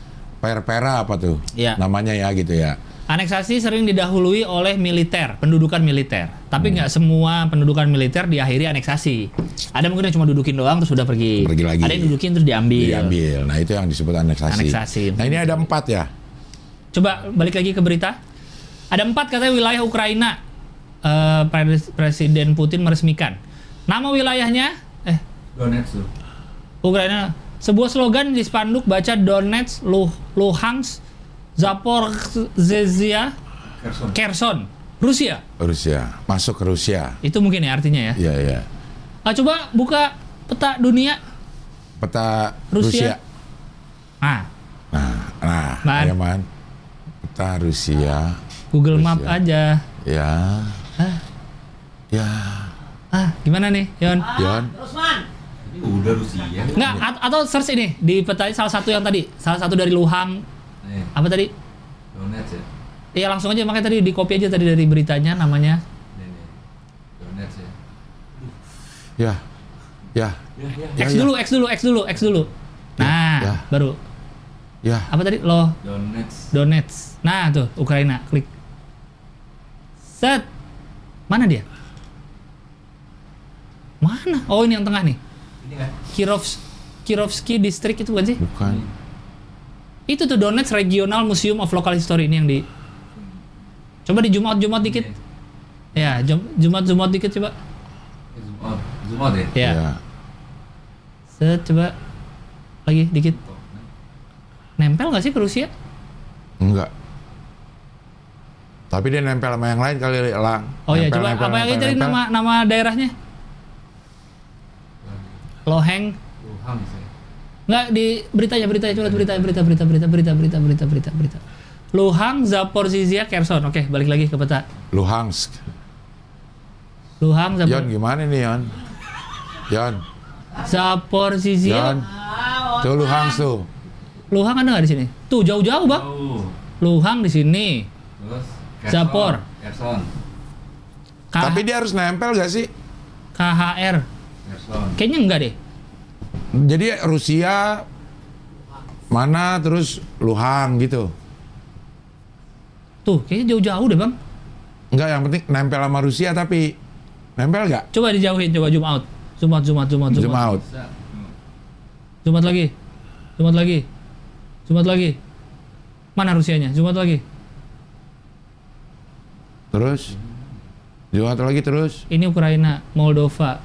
Perpera apa tuh? Iya. Namanya ya gitu ya. Aneksasi sering didahului oleh pendudukan militer. Tapi nggak semua pendudukan militer diakhiri aneksasi. Ada mungkin yang cuma dudukin doang terus udah pergi lagi. Ada yang dudukin terus diambil. Nah itu yang disebut aneksasi. Nah ini ada 4 ya. Coba balik lagi ke berita. Ada 4 katanya wilayah Ukraina. Presiden Putin meresmikan. Nama wilayahnya Donetsk. Ukraina. Sebuah slogan di spanduk baca Donetsk, Luhansk, Zaporizhzhia, Kherson, Rusia. Masuk ke Rusia. Itu mungkin ya artinya ya. Iya. Coba buka peta dunia. Peta Rusia. Nah, ayo man. Peta Rusia. Google Map aja. Ya. Gimana nih, Yon? Terus man. Ini udah Rusia. Nggak, atau search ini di peta salah satu dari Luhansk. Apa tadi? Donetsk ya? Iya langsung aja, makanya tadi di copy aja tadi dari beritanya namanya. Donetsk ya? Ya. X dulu. Nah, baru. Ya. Apa tadi? Donetsk. Nah, tuh Ukraina, klik. Set. Mana dia? Mana? Oh, ini yang tengah nih. Ini kan? Kirovsky District itu bukan sih? Bukan. Itu tuh Donetsk Regional Museum of Local History ini yang di. Coba di zoom out dikit. Ya, zoom out dikit coba. Zoom out ya? Ya. Set, coba lagi dikit. Nempel nggak sih ke Rusia? Enggak. Tapi dia nempel sama yang lain kali, Lang. Oh iya, coba apa yang tadi nama daerahnya? Luhansk. Enggak, di beritanya coba berita. Luhansk, Zaporizhzhia, Kherson. Oke, balik lagi ke peta. Luhansk. Luhang, Yon gimana nih Yon? Yon. Zaporizhia. Tuh Luhang tuh. Luhang ada nggak di sini? Tuh jauh-jauh bang. Luhang di sini. Terus Zapor. Kherson. Tapi dia harus nempel gak sih? KHR. Kherson. Kayaknya enggak deh. Jadi Rusia mana terus Luhang gitu. Tuh kayaknya jauh-jauh deh bang. Enggak, yang penting nempel sama Rusia tapi nempel gak? Coba dijauhin, coba zoom out. Zoom out. Zoom out. Bisa. Zoom out lagi. Zoom out lagi. Zoom out lagi. Mana Rusianya? Zoom out lagi. Terus zoom out lagi terus. Ini Ukraina, Moldova.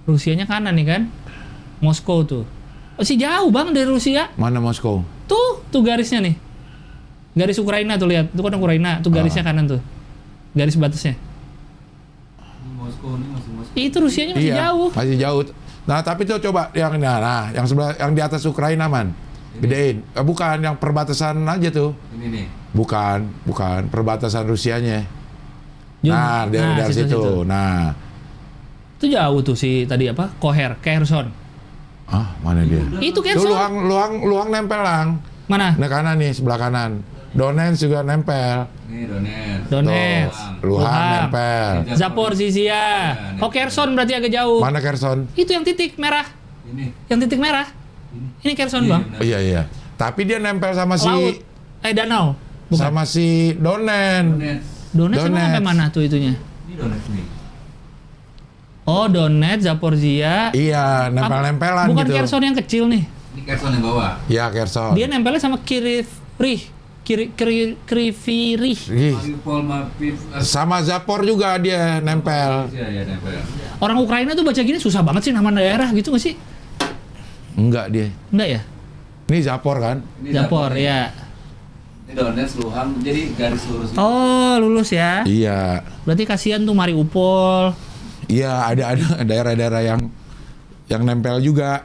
Rusianya kanan nih kan? Moskow tuh. Oh sih jauh bang dari Rusia. Mana Moskow? Tuh garisnya nih. Garis Ukraina tuh lihat. Itu kan Ukraina. Tuh garisnya kanan tuh. Garis batasnya. Ini Moskow ini masih Moskow. Itu Rusianya masih jauh. Masih jauh. Nah, tapi tuh coba yang yang sebelah yang di atas Ukraina man. Gedein. Bukan yang perbatasan aja tuh. Ini nih. Bukan perbatasan Rusianya. Nah, dari situ. Nah. Itu jauh tuh si tadi apa? Kherson. Ah, mana dia? Itu Tuh Kherson. Luhang nempel lang. Mana? Nah kanan nih, sebelah kanan. Donetsk juga nempel. Ini Donetsk. Donetsk. Luhang nempel. Zaporizhia. Oh Kherson berarti agak jauh. Mana Kherson? Itu yang titik merah. Ini. Yang titik merah. Ini Kherson bang. Oh, iya. Tapi dia nempel sama Laut. Danau. Bukan. sama si Donetsk. Donetsk emang sampai mana tuh itunya? Ini Donetsk nih. Oh Donetsk, Zaporizhia. Iya, nempel-nempelan Bukan gitu. Kherson yang kecil nih. Ini Kherson yang bawah. Iya, Kherson. Dia nempelnya sama Kryvyi Rih. Ih, Mariupol, Mapiv. sama Zapor juga dia nempel. Iya, nempel. Orang Ukraina tuh baca gini susah banget sih nama daerah gitu nggak sih? Enggak dia. Enggak ya? Ini Zapor kan? Ini Zapor ya. Ini Donetsk, Luhang, jadi garis lurus. Oh lulus ya. Iya. Berarti kasihan tuh Mariupol. Iya, ada daerah-daerah yang nempel juga.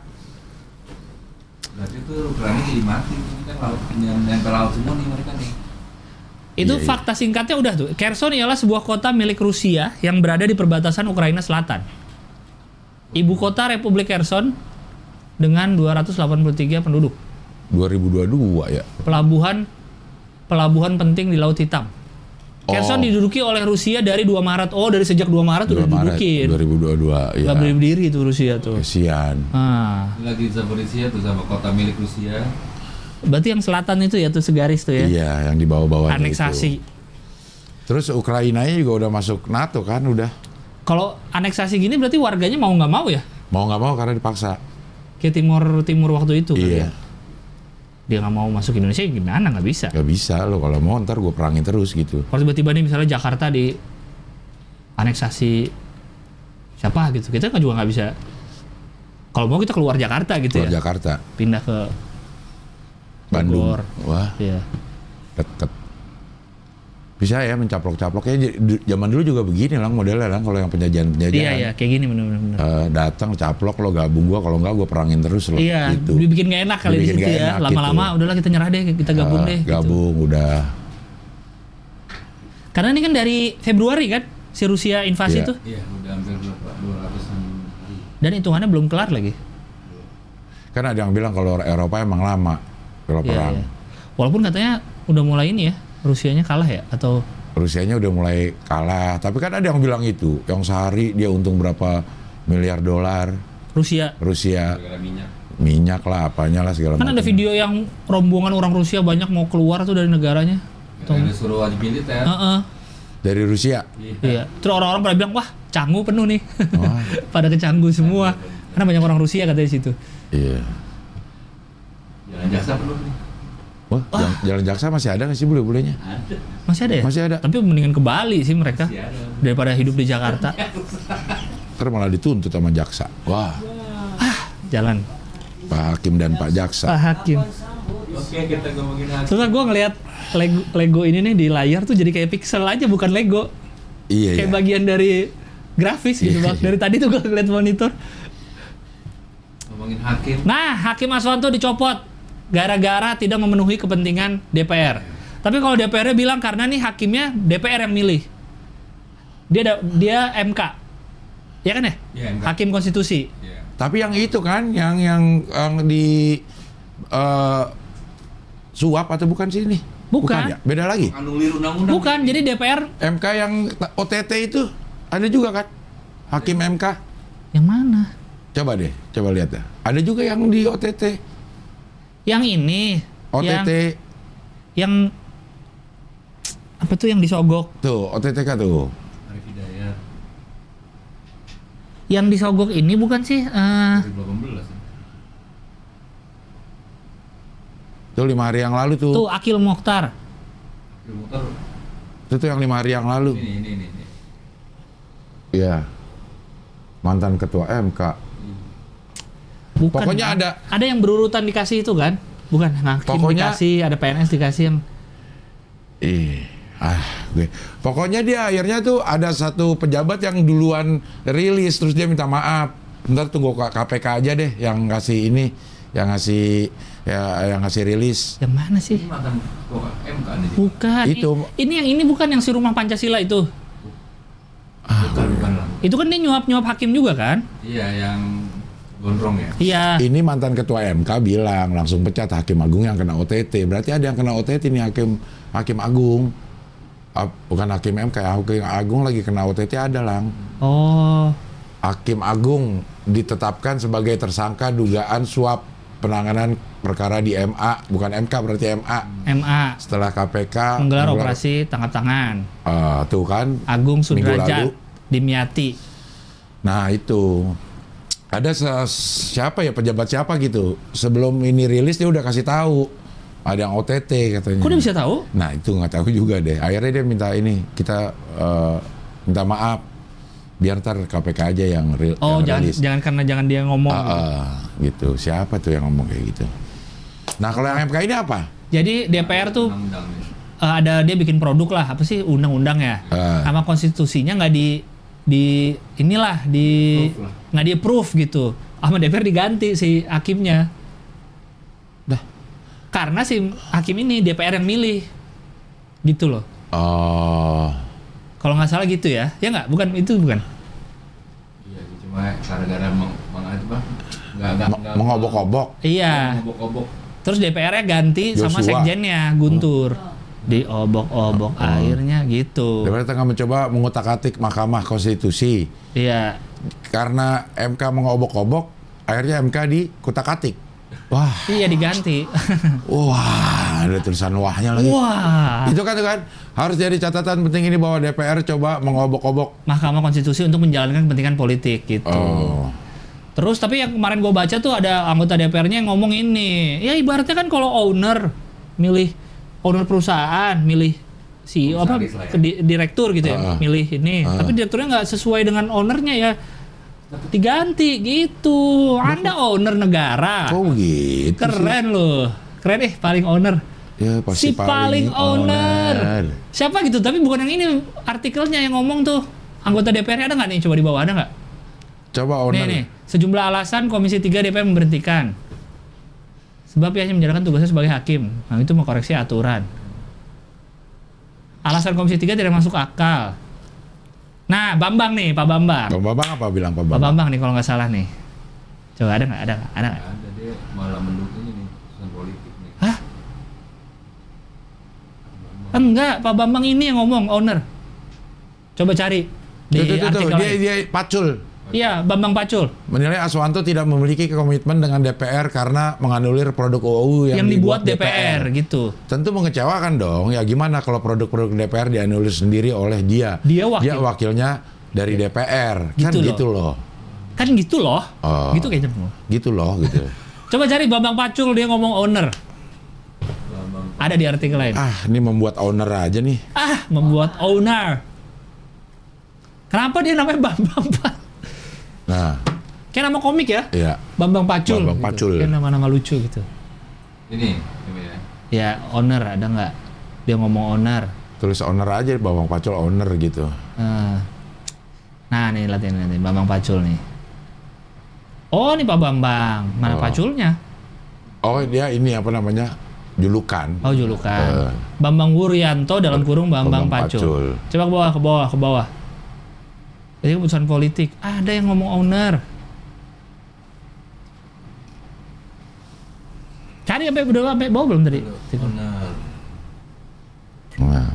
Berarti itu Ukraina jadi mati. Ini kan laut, yang nempel laut semua nih mereka nih. Itu Iya, fakta singkatnya udah tuh. Kherson ialah sebuah kota milik Rusia yang berada di perbatasan Ukraina Selatan. Ibu kota Republik Kherson dengan 283 penduduk. 2022 ya. Pelabuhan penting di Laut Hitam. Kherson diduduki oleh Rusia dari 2 Maret. Oh, dari sejak 2 Maret udah didudukin. 2022 ya. Gak berdiri tuh Rusia tuh. Kesian. Ah, Ini lagi Zaporizhia tuh sama kota milik Rusia. berarti yang selatan itu ya tuh segaris tuh ya. Iya, yang di bawah-bawahnya Aneksasi. itu. Terus Ukrainanya juga udah masuk NATO kan, udah. Kalau aneksasi gini berarti warganya mau nggak mau ya? Mau nggak mau karena dipaksa. Kayak Timur waktu itu kali Iya. ya. Dia nggak mau masuk Indonesia gimana, nggak bisa. Gak bisa lo, kalau mau ntar gue perangin terus gitu. Kalau tiba-tiba nih misalnya Jakarta di aneksasi siapa gitu, kita kan juga nggak bisa. Kalau mau kita keluar Jakarta gitu Keluar ya, Jakarta, pindah ke Bandung. Bogor. Wah, Iya. deket. Bisa ya mencaplok-caplok. Kayaknya zaman dulu juga begini lah modelnya lah, kalau yang penjajahan-penjajahan. Iya, kayak gini bener-bener. Datang caplok lo gabung gua, kalau enggak gue perangin terus lo. Iya, gitu. dibikin gak enak kali di Dibikin situ nggak ya. enak Lama-lama gitu. udahlah kita nyerah deh, kita gabung deh. Gitu. Gabung udah. Karena ini kan dari Februari kan si Rusia invasi Iya. tuh, Iya, udah hampir 200-an hari. dan hitungannya belum kelar lagi. Kan ada yang bilang kalau Eropa emang lama kalau Iya, perang. iya. Walaupun katanya udah mulai ini ya, Rusianya kalah ya atau Rusianya udah mulai kalah. Tapi kan ada yang bilang itu, yang sehari dia untung berapa miliar dolar. Rusia. Gara-gara minyak. Minyak lah, apanya lah segala Kan macam. ada video yang rombongan orang Rusia banyak mau keluar tuh dari negaranya. Gara-gara suruh wajib militer. Heeh. Dari Rusia. Iya. Terus orang-orang pada bilang, wah canggu penuh nih. Wah. Pada kecanggu semua. Karena banyak orang Rusia katanya di situ. Iya. Jalan jaksa penuh nih. Wah, jalan jaksa masih ada nggak sih bule-bulenya? Ada. Masih ada ya? Masih ada. Tapi mendingan ke Bali sih mereka. Masih ada. Daripada hidup di Jakarta. Ntar malah dituntut sama jaksa. Wah, Jalan. Pak Hakim dan Pak Jaksa. Pak Hakim. Oke, kita ngomongin hakim. Terus gue ngeliat Lego ini nih di layar tuh jadi kayak pixel aja, bukan Lego. Iya, Kayak iya. bagian dari grafis gitu Iya, bang. iya. Dari tadi tuh gue ngeliat monitor. Ngomongin hakim. Nah, Hakim Aswanto dicopot gara-gara tidak memenuhi kepentingan DPR. Tapi kalau DPR-nya bilang karena nih hakimnya DPR yang milih. Dia MK. Ya kan ya? Iya, MK. Hakim konstitusi. Iya. Tapi yang itu kan yang di suap atau bukan sih ini? Bukan. ya? Beda lagi. Anulir undang-undang. Bukan, jadi DPR MK yang OTT itu ada juga kan? Hakim MK. yang mana? Coba lihat ya. Ada juga yang di OTT. Yang ini. OTT Yang apa tuh yang disogok? tuh, OTTK tuh. Arif Hidayat. Yang disogok ini bukan sih? 2018. Tuh 5 hari yang lalu tuh. Tuh Akil Mokhtar. Motor Itu tuh yang 5 hari yang lalu. ini. Iya. Mantan ketua MK. Bukan. Pokoknya kan? Ada yang berurutan dikasih itu kan? Bukan, hakim Pokoknya- dikasih, ada PNS dikasih yang Pokoknya dia akhirnya tuh ada satu pejabat yang duluan rilis terus dia minta maaf. Ntar tunggu KPK aja deh yang ngasih ini, yang ngasih rilis. yang mana sih? Ini mantan ketua MK nih. Bukan. Itu. Ini yang ini bukan yang si rumah Pancasila itu. Bukan lah. Itu kan dia nyuap hakim juga kan? Iya, yang gondrong ya. Iya. Ini mantan ketua MK bilang langsung pecat hakim agung yang kena OTT. Berarti ada yang kena OTT nih hakim agung. Bukan hakim MK, hakim agung lagi kena OTT ada lang. Oh. Hakim agung ditetapkan sebagai tersangka dugaan suap penanganan perkara di MA, bukan MK berarti MA. MA Setelah KPK menggelar operasi tangkap tangan. Tuh kan. Agung Minggu lalu. Sudrajat Dimyati. Nah itu ada siapa ya, pejabat siapa gitu. Sebelum ini rilis dia udah kasih tahu ada yang OTT katanya. Kok dia bisa tahu? Nah itu nggak tahu juga deh. Akhirnya dia minta ini, kita minta maaf biar ntar KPK aja yang Oh, yang rilis. jangan dia ngomong. Gitu. Siapa tuh yang ngomong kayak gitu? Nah kalau yang MK ini apa? Jadi DPR tuh Undang-undang nih. ada dia bikin produk lah, apa sih undang-undang ya? Sama konstitusinya nggak Proof lah. nggak di approve gitu. Sama DPR diganti si hakimnya. Dah. Karena si hakim ini DPR yang milih. Gitu loh. Oh. Kalau nggak salah gitu ya. Ya nggak? Bukan. Iya, cuma gara-gara nggak Mengobok-obok. Iya. mengobok-obok. Terus DPR-nya ganti sama Joshua. sekjennya, Guntur. Diobok-obok akhirnya gitu. DPR tengah mencoba mengutak-atik Mahkamah Konstitusi. Iya. Karena MK mengobok-obok, akhirnya MK dikutak-atik. Wah, Iya diganti. wah, ada tulisan wahnya lagi. Wah. Itu kan harus jadi catatan penting ini bahwa DPR coba mengobok-obok. Mahkamah Konstitusi untuk menjalankan kepentingan politik gitu. Oh. Terus tapi yang kemarin gue baca tuh ada anggota DPR-nya yang ngomong ini. Ya ibaratnya kan kalau owner perusahaan, milih CEO apa Komisaris lah ya. direktur gitu ya, milih ini. Tapi direkturnya nggak sesuai dengan ownernya ya. Diganti gitu. Anda owner negara. Kok gitu sih? Keren loh. Keren paling owner. Ya, pasti Si paling owner. owner. Siapa gitu? Tapi bukan yang ini artikelnya yang ngomong tuh. Anggota DPR ada nggak nih? Coba di bawah ada nggak? Coba owner. Nih. Sejumlah alasan Komisi 3 DPR memberhentikan. Sebab ia hanya menjalankan tugasnya sebagai hakim. Nah, itu mengkoreksi aturan. Alasan Komisi 3 tidak masuk akal. Nah, Bambang nih, Pak Bambang. Pak Bambang apa bilang Pak Pak Bambang? Bambang nih kalau nggak salah nih. Coba ada nggak? Ada nggak? Ada dia malah mendukung ini urusan politik nih. Hah? Enggak, Pak Bambang ini yang ngomong, owner. Coba cari di Tuh, artikel lain. dia pacul. Iya, Bambang Pacul. Menilai Aswanto tidak memiliki komitmen dengan DPR karena menganulir produk UU yang dibuat DPR gitu. Tentu mengecewakan dong. Ya gimana kalau produk-produk DPR dianulir sendiri oleh dia? Dia wakil. Dia wakilnya dari DPR. Kan Gitu loh. gitu loh. Kan gitu loh. Oh. Gitu kayaknya. Gitu loh gitu. Coba cari Bambang Pacul, dia ngomong owner. Ada di artikel lain. Ini membuat owner aja nih. Membuat owner. Kenapa dia namanya Bambang Pacul? Nah, Kayak nama komik ya? iya. Bambang Pacul. Bambang Pacul. Kayak nama-nama lucu gitu. Ini ya. Ya, owner ada nggak? Dia ngomong owner. Tulis owner aja, Bambang Pacul owner gitu. Nah, nih latihan Bambang Pacul nih. Oh, ini Pak Bambang. Mana Paculnya? Oh, dia ini apa namanya? Julukan. Oh, julukan. Bambang Wuryanto dalam kurung Bambang Bambang Pacul. Pacul. Coba ke bawah. Jadi keputusan politik. Ada yang ngomong owner. Cari sampai bawah belum tadi? Owner. Nah.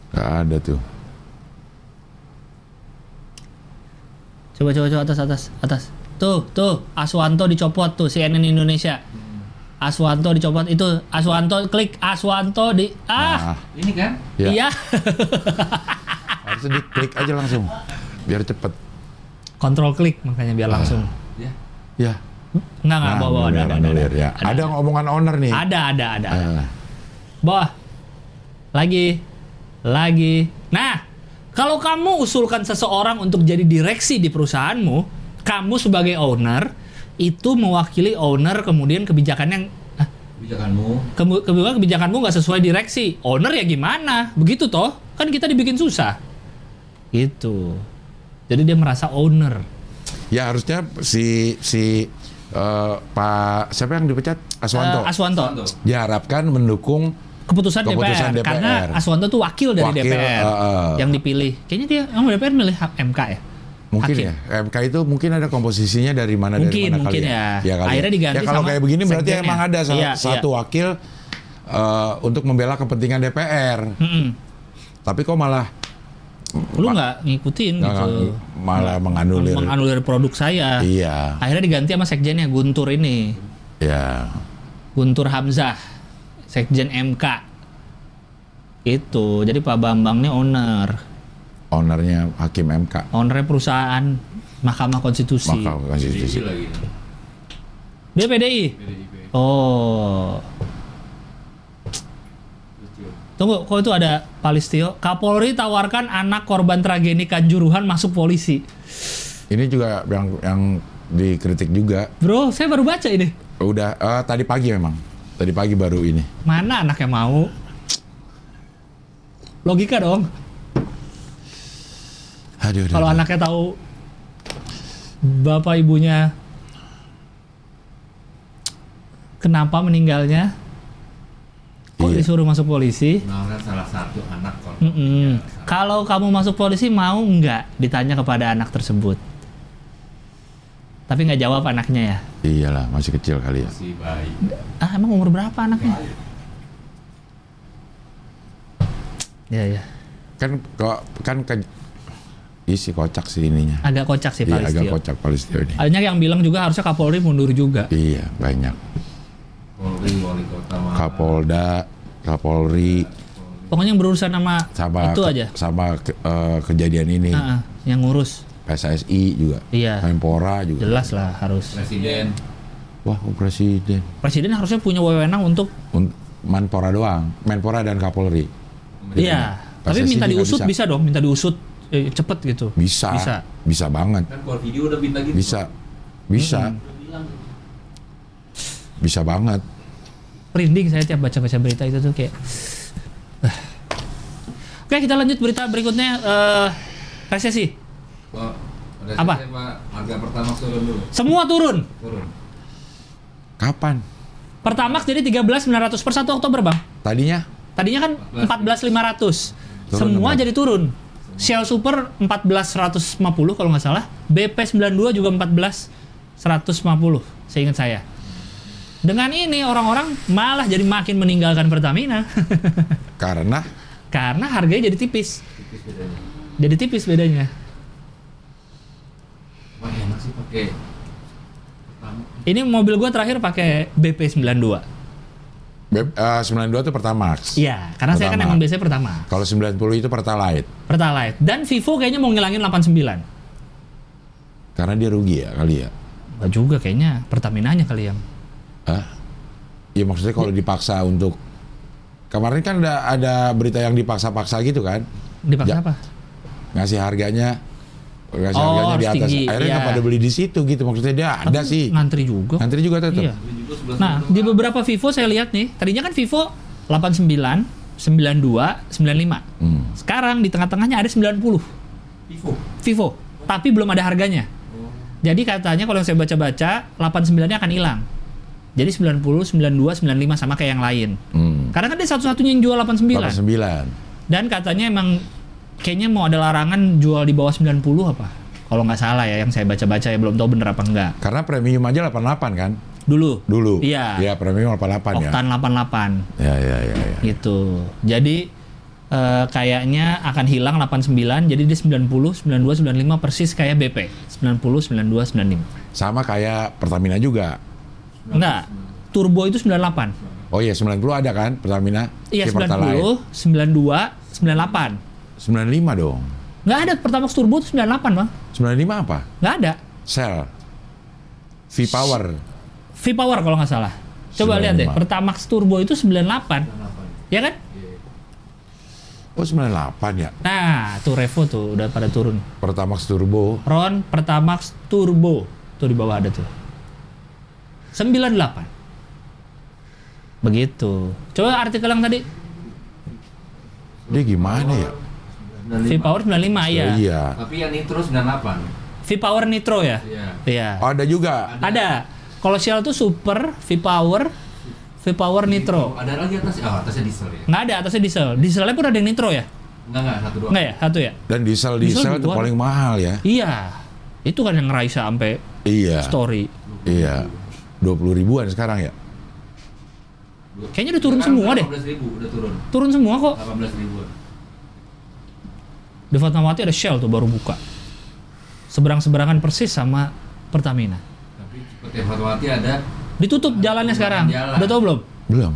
Gak ada tuh. Coba atas. Tuh, Aswanto dicopot tuh CNN Indonesia. Aswanto dicopot itu, Aswanto klik Aswanto di Ini kan? Ya. Iya. Harusnya diklik aja langsung biar cepet. Kontrol klik makanya biar langsung. Ya. Enggak bawa ada. Ya. Ada ngomongan owner nih. Ada. Bawah. Lagi. Nah, kalau kamu usulkan seseorang untuk jadi direksi di perusahaanmu, kamu sebagai owner itu mewakili owner, kemudian kebijakanmu nggak sesuai direksi. Owner ya gimana? Begitu toh? Kan kita dibikin susah. Gitu. Jadi dia merasa owner. Ya harusnya si Pak siapa yang dipecat? Aswanto. Diharapkan mendukung keputusan DPR. Karena Aswanto tuh wakil dari DPR yang dipilih. Kayaknya dia DPR milih MK ya. Mungkin Hakim. ya. MK itu mungkin ada komposisinya dari mana kali ya. Kali Akhirnya diganti ya kalau sama kayak begini berarti sekjennya. emang ada satu wakil untuk membela kepentingan DPR. Tapi kok malah lu nggak ngikutin gitu. Malah menganulir produk saya. Iya. Akhirnya diganti sama sekjennya Guntur ini. Ya. Guntur Hamzah, sekjen MK. Itu. Jadi Pak Bambang ini ownernya hakim MK. Ownernya perusahaan Mahkamah Konstitusi. Lagi. Dia PDI. Oh. Tunggu, kok itu ada Palistio? Kapolri tawarkan anak korban tragedi Kanjuruhan masuk polisi. Ini juga yang dikritik juga. Bro, saya baru baca ini. Udah tadi pagi memang. Tadi pagi baru ini. Mana anaknya mau? Logika dong. Aduh. Kalau anaknya tahu bapak ibunya kenapa meninggalnya, kok disuruh masuk polisi? Salah satu anak Kalau kamu masuk polisi mau nggak? Ditanya kepada anak tersebut. Tapi nggak jawab anaknya ya? Iyalah, masih kecil kali ya. Masih bayi. Emang umur berapa anaknya? Ya. Kan isi kocak sih ininya. Agak kocak sih Palistio. Iya, agak kocak Palistio ini. Banyak yang bilang juga harusnya Kapolri mundur juga. Iya, banyak. Polri, wali kota Malang. Kapolda, Kapolri. Pokoknya yang berurusan sama itu aja. Sama kejadian ini. Yang ngurus. PSSI juga. Iya. Menpora juga. Jelas lah harus. Presiden. Wah, presiden. Presiden harusnya punya wewenang untuk Menpora doang. Menpora dan Kapolri. Iya. Tapi minta diusut bisa dong, minta diusut cepet gitu. Bisa banget. Kan kalau video udah minta gitu. Bisa banget. Merinding saya tiap baca berita itu tuh kayak. Oke, kita lanjut berita berikutnya. Resesi. Apa? Harga Pertamax turun dulu. Semua turun. Kapan? Pertamax jadi 13.900 per 1 Oktober, Bang. Tadinya kan 14.500. Semua jadi turun. Shell Super 14.150 kalau nggak salah. BP92 juga 14.150 seingat saya. Dengan ini orang-orang malah jadi makin meninggalkan Pertamina. Karena harganya jadi tipis. Jadi tipis bedanya. Wah, enak sih pakai Pertamax. Ini mobil gua terakhir pakai BP92. 92 itu Pertamax. Iya, karena saya kan emang biasanya Pertamax. Kalau 90 itu Pertalite. Dan Vivo kayaknya mau ngilangin 89. Karena dia rugi ya kali ya. Enggak juga kayaknya, Pertaminanya kali yang. Ya maksudnya kalau dipaksa untuk kemarin kan ada berita yang dipaksa-paksa gitu kan. Dipaksa apa? Ngasih harganya di atas. Tinggi, akhirnya nggak pada beli di situ gitu. Maksudnya dia ada sih. Ngantri juga tetap. Iya. Nah, di beberapa Vivo saya lihat nih, tadinya kan Vivo 89, 92, 95. Sekarang di tengah-tengahnya ada 90. Vivo. Tapi belum ada harganya. Jadi katanya kalau yang saya baca-baca 89-nya akan hilang. Jadi 90, 92, 95 sama kayak yang lain. Karena kan dia satu-satunya yang jual 89. 89. Dan katanya emang kayaknya mau ada larangan jual di bawah 90 apa? Kalau nggak salah ya, yang saya baca-baca ya, belum tahu bener apa enggak. Karena premium aja 88 kan? Dulu. Iya. Iya, premium 88 ya. Oktan 88. Ya. Gitu. Jadi kayaknya akan hilang 89, jadi dia 90, 92, 95 persis kayak BP. 90, 92, 95. Sama kayak Pertamina juga. Enggak. Turbo itu 98. Oh iya, 90 ada kan Pertamina? Iya, Si Pertalite. 90, 92, 98. 95 dong. Nggak ada Pertamax Turbo itu 98, Bang. 95 apa? Nggak ada. Shell. V-Power. V-Power kalau nggak salah. Coba 95. lihat deh, Pertamax Turbo itu 98. Ya kan? Oh 98 ya? Nah, tuh Revo tuh udah pada turun. Pertamax Turbo. Ron Pertamax Turbo. Tuh di bawah ada tuh. 98. Begitu. Coba artikel yang tadi. Dia gimana ya? V-Power 95 ya. Iya. Tapi yang Nitro 98. V-Power Nitro ya? Iya. Oh, ada juga. Ada. Kalau Shell tuh Super, V-Power, V-Power Nitro. Ada lagi atas, atasnya diesel ya? Nggak ada, atasnya diesel. Dieselnya pun ada yang Nitro ya? Enggak, satu doang. Nggak ya? Satu ya? Dan diesel Diesel itu dua. paling mahal ya. Iya. Itu kan yang Raisa sampai Iya. story. Iya. 20 ribuan sekarang ya. Kayaknya udah turun semua deh. 18.000 udah turun. Turun semua kok. 18 ribuan. Di Fatmawati ada Shell tuh baru buka. Seberang-seberangan persis sama Pertamina. Tapi seperti Fatmawati ada Ditutup jalannya sekarang. Jalan. Udah tau belum? Belum.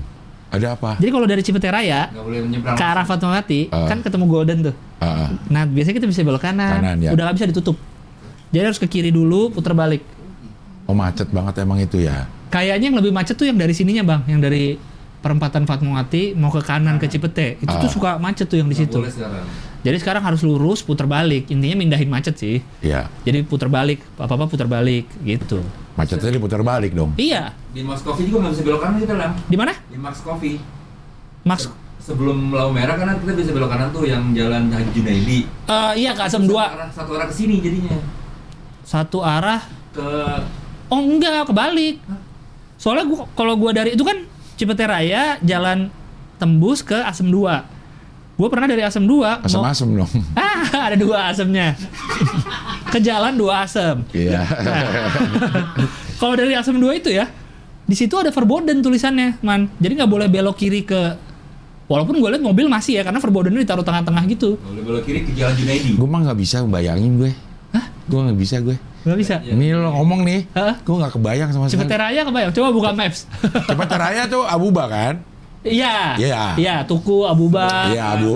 Ada apa? Jadi kalau dari Cipete Raya nggak boleh menyeberang. ke arah Fatmawati kan ketemu Golden tuh. Nah biasanya kita bisa belok kanan. Kanan, ya. Udah nggak bisa ditutup. Jadi harus ke kiri dulu, putar balik. Oh macet banget emang itu ya. Kayaknya yang lebih macet tuh yang dari sininya bang, yang dari perempatan Fatmawati mau ke kanan ke Cipete. Itu tuh suka macet tuh yang di situ. Boleh sekarang. Jadi sekarang harus lurus, putar balik. Intinya mindahin macet sih. Iya. Jadi putar balik, apa-apa putar balik gitu. Macetnya diputar balik dong. Iya. Di Max Coffee juga nggak bisa belok kanan kita lah. Di mana? Di Max Coffee. Max. Sebelum lampu merah kan kita bisa belok kanan tuh yang jalan Haji Junaidi. Iya ke Asem 2. Satu arah ke sini jadinya. Satu arah. Ke Oh enggak, kebalik. Soalnya kalau gua dari itu kan Cipete Raya jalan tembus ke Asem 2. Gua pernah dari Asem 2 Asem-asem dong. ada 2 asemnya. Ke jalan 2 asem. Iya. Nah, kalau dari Asem 2 itu ya, di situ ada verboden tulisannya, man. Jadi nggak boleh belok kiri ke. Walaupun gue lihat mobil masih ya, karena verbodennya ditaruh tengah-tengah gitu. boleh belok kiri ke jalan Junaidi. Gue mah nggak bisa bayangin gue. Hah? Gue nggak bisa gue. Nggak bisa. Ya. Ini lo ngomong nih, Hah? gue nggak kebayang sama Cipete sekali. Raya kebayang. Coba buka maps. Cipete Raya tuh Abuba kan? Iya. Iya. Iya, Tuku, Abuba. Iya Abu.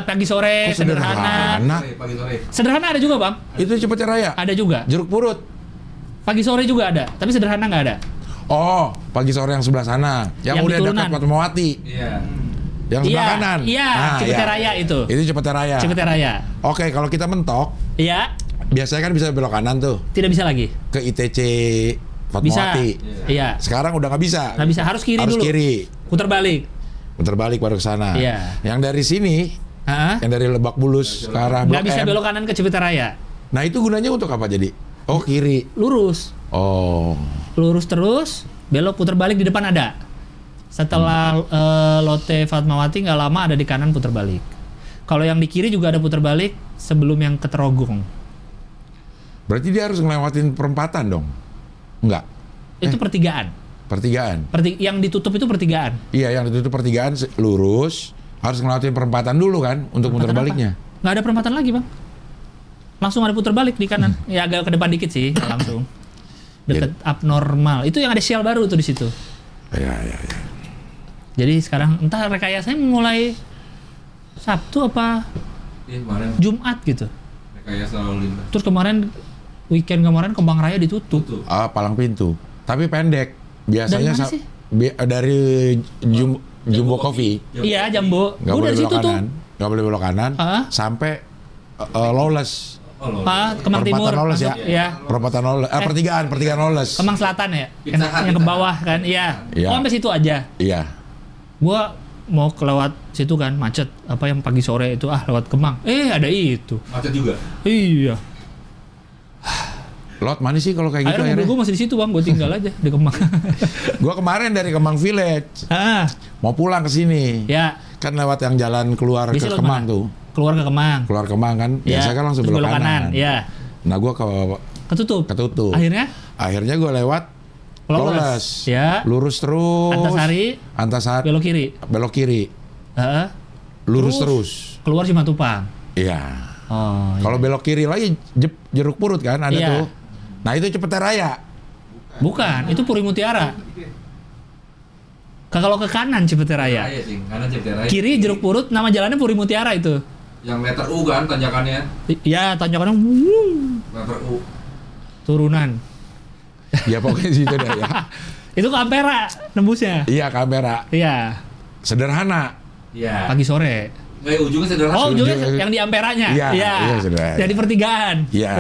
Pagi sore, Kok sederhana? Pagi sore. Sederhana ada juga, Bang. Itu Cipete Raya. Ada juga. Jeruk purut. Pagi sore juga ada, tapi sederhana nggak ada. Oh, pagi sore yang sebelah sana. Yang Yang udah di turunan. dekat Fatmawati. Iya. Yang sebelah Iya, kanan. iya, Nah, Cipete iya. Raya itu. Itu Cipete Raya. Cipete Raya. Oke, kalau kita mentok, Iya, biasanya kan bisa belok kanan tuh tidak bisa lagi. ke ITC Bisa. Fatmawati. Iya. Sekarang udah nggak bisa. Nggak bisa, harus kiri Harus dulu. kiri. Putar balik. Putar balik baru ke sana. Iya. Yang dari sini, Hah? yang dari Lebak Bulus ke arah Blok Nggak bisa M. belok kanan ke Cipete Raya. Nah, itu gunanya untuk apa jadi? Oh, kiri. Lurus. Oh. Lurus terus, belok putar balik di depan ada. Setelah Lotte Fatmawati nggak lama ada di kanan putar balik. Kalau yang di kiri juga ada putar balik sebelum yang ke Terogong. Berarti dia harus ngelewatin perempatan dong? Enggak. Itu pertigaan. Pertigaan. Yang ditutup itu pertigaan. Iya, yang itu pertigaan lurus, harus ngelewatin perempatan dulu kan untuk muter Perempatan baliknya. apa? Nggak ada perempatan lagi, Bang. Langsung ada putar balik di kanan. Ya agak ke depan dikit sih, nggak langsung. Deket abnormal. Itu yang ada Shell baru tuh di situ. Iya. Jadi sekarang entah rekayasanya mulai Sabtu apa Iya kemarin Jumat gitu. rekayasa lalu lintas. Terus kemarin weekend kemarin Kembang Raya ditutup. Tutup. Palang pintu. Tapi pendek. Biasanya Dari mana sih? dari Jumbo Coffee. Iya, Jambo. Nggak Udah boleh di belok situ tuh. kanan. Nggak boleh belok kanan. Hah? Sampai Lawless. Oh, Kemang Timur. Perempatan Lawless ya? Iya. Perempatan Lawless. Pertigaan Lawless. Kemang Selatan ya? Pizza Hut, Yang ke Pizza bawah kan? Iya. Iya. Oh, sampai situ aja. Iya. Gua mau kelewat situ kan macet. Apa yang pagi sore itu lewat Kemang. Ada itu. Macet juga. Iya. Lot mana sih kalau kayak gitu Akhirnya mobil gue masih di situ bang, gue tinggal aja di Kemang. Gue kemarin dari Kemang Village mau pulang ke sini. Ya. Kan lewat yang jalan keluar Biasa ke Kemang tuh. Keluar ke Kemang. Keluar Kemang kan. Ya. Biasanya kan langsung belok kanan. Ya. Nah gue Ketutup. Akhirnya gue lewat Flawless. Ya. Lurus terus. Antasari. Belok kiri. Lurus terus. Keluar Simatupang. Iya. Oh. Kalau belok kiri lagi Jeruk Purut kan ada tuh. Nah itu Cipete Raya. Bukan, itu Puri Mutiara. Kalau ke kanan Cipete Raya. Kanan Cipete Raya. Kiri Jeruk Purut, nama jalannya Puri Mutiara itu. Yang letter U kan tanjakannya. Ya, tanjakannya Letter U. turunan. Ya pokoknya situ deh ya. Itu ke Ampera nembusnya. Iya, Ampera. Iya. Sederhana. Iya. Pagi sore. Ujungnya sederhana. Oh, ujungnya yang di Amperanya. Iya, sederhana. Yang di pertigaan. Iya.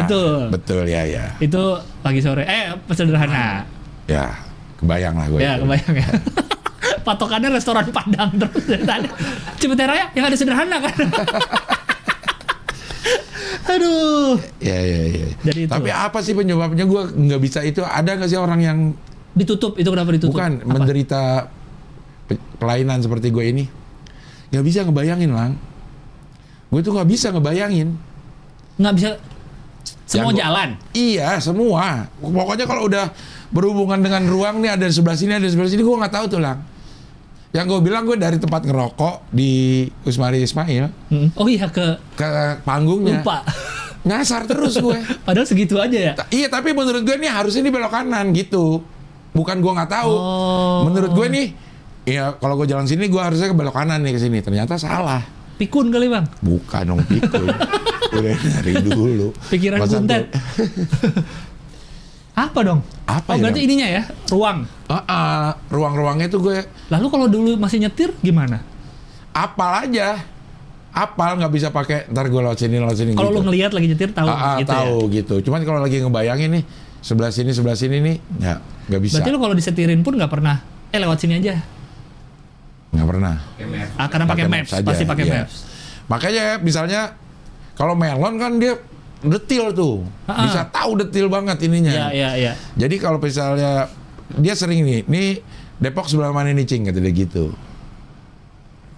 Betul ya. Itu pagi sore. Sederhana. Ya, kebayang lah gue. Ya, kebayang ya. Patokannya restoran Padang terus dari tadi. Cipete Raya yang ada sederhana kan. Aduh. Ya. Jadi itu. Tapi apa sih penyebabnya gue nggak bisa itu? Ada nggak sih orang yang ditutup? Itu kenapa ditutup? Bukan, menderita kelainan seperti gue ini. Nggak bisa ngebayangin, Lang. Gue tuh nggak bisa ngebayangin. Nggak bisa semua jalan? Iya, semua. Pokoknya kalau udah berhubungan dengan ruang nih, ada di sebelah sini, gue nggak tahu tuh, Lang. Yang gue bilang, gue dari tempat ngerokok di Usmari Ismail. Oh iya, ke panggungnya. Lupa. Nyasar terus gue. Padahal segitu aja ya? Iya, tapi menurut gue nih harusnya ini belok kanan gitu. Bukan gue nggak tahu. Menurut gue nih, iya, kalau gue jalan sini, gue harusnya ke belok kanan nih ke sini. Ternyata salah. Pikun kali bang? Bukan dong pikun. Udah dari dulu. Pikiran kuntet. Apa dong? Apa berarti ininya ya, ruang. Ruang-ruangnya tuh gue. Lalu kalau dulu masih nyetir gimana? Apal aja. Apal, nggak bisa pakai. Ntar gue lewat sini Kalau gitu. lu ngelihat lagi nyetir tahu gitu. Tahu ya? Gitu. Cuman kalau lagi ngebayangin nih sebelah sini nih, nggak bisa. Berarti lu kalau disetirin pun nggak pernah. Lewat sini aja. Nggak pernah. Karena pakai maps, pasti pakai maps. Makanya misalnya kalau Melon kan dia detil tuh, bisa tahu detil banget ininya. Iya. Jadi kalau misalnya dia sering nih Depok sebelah mana nih Cing, kata dia gitu.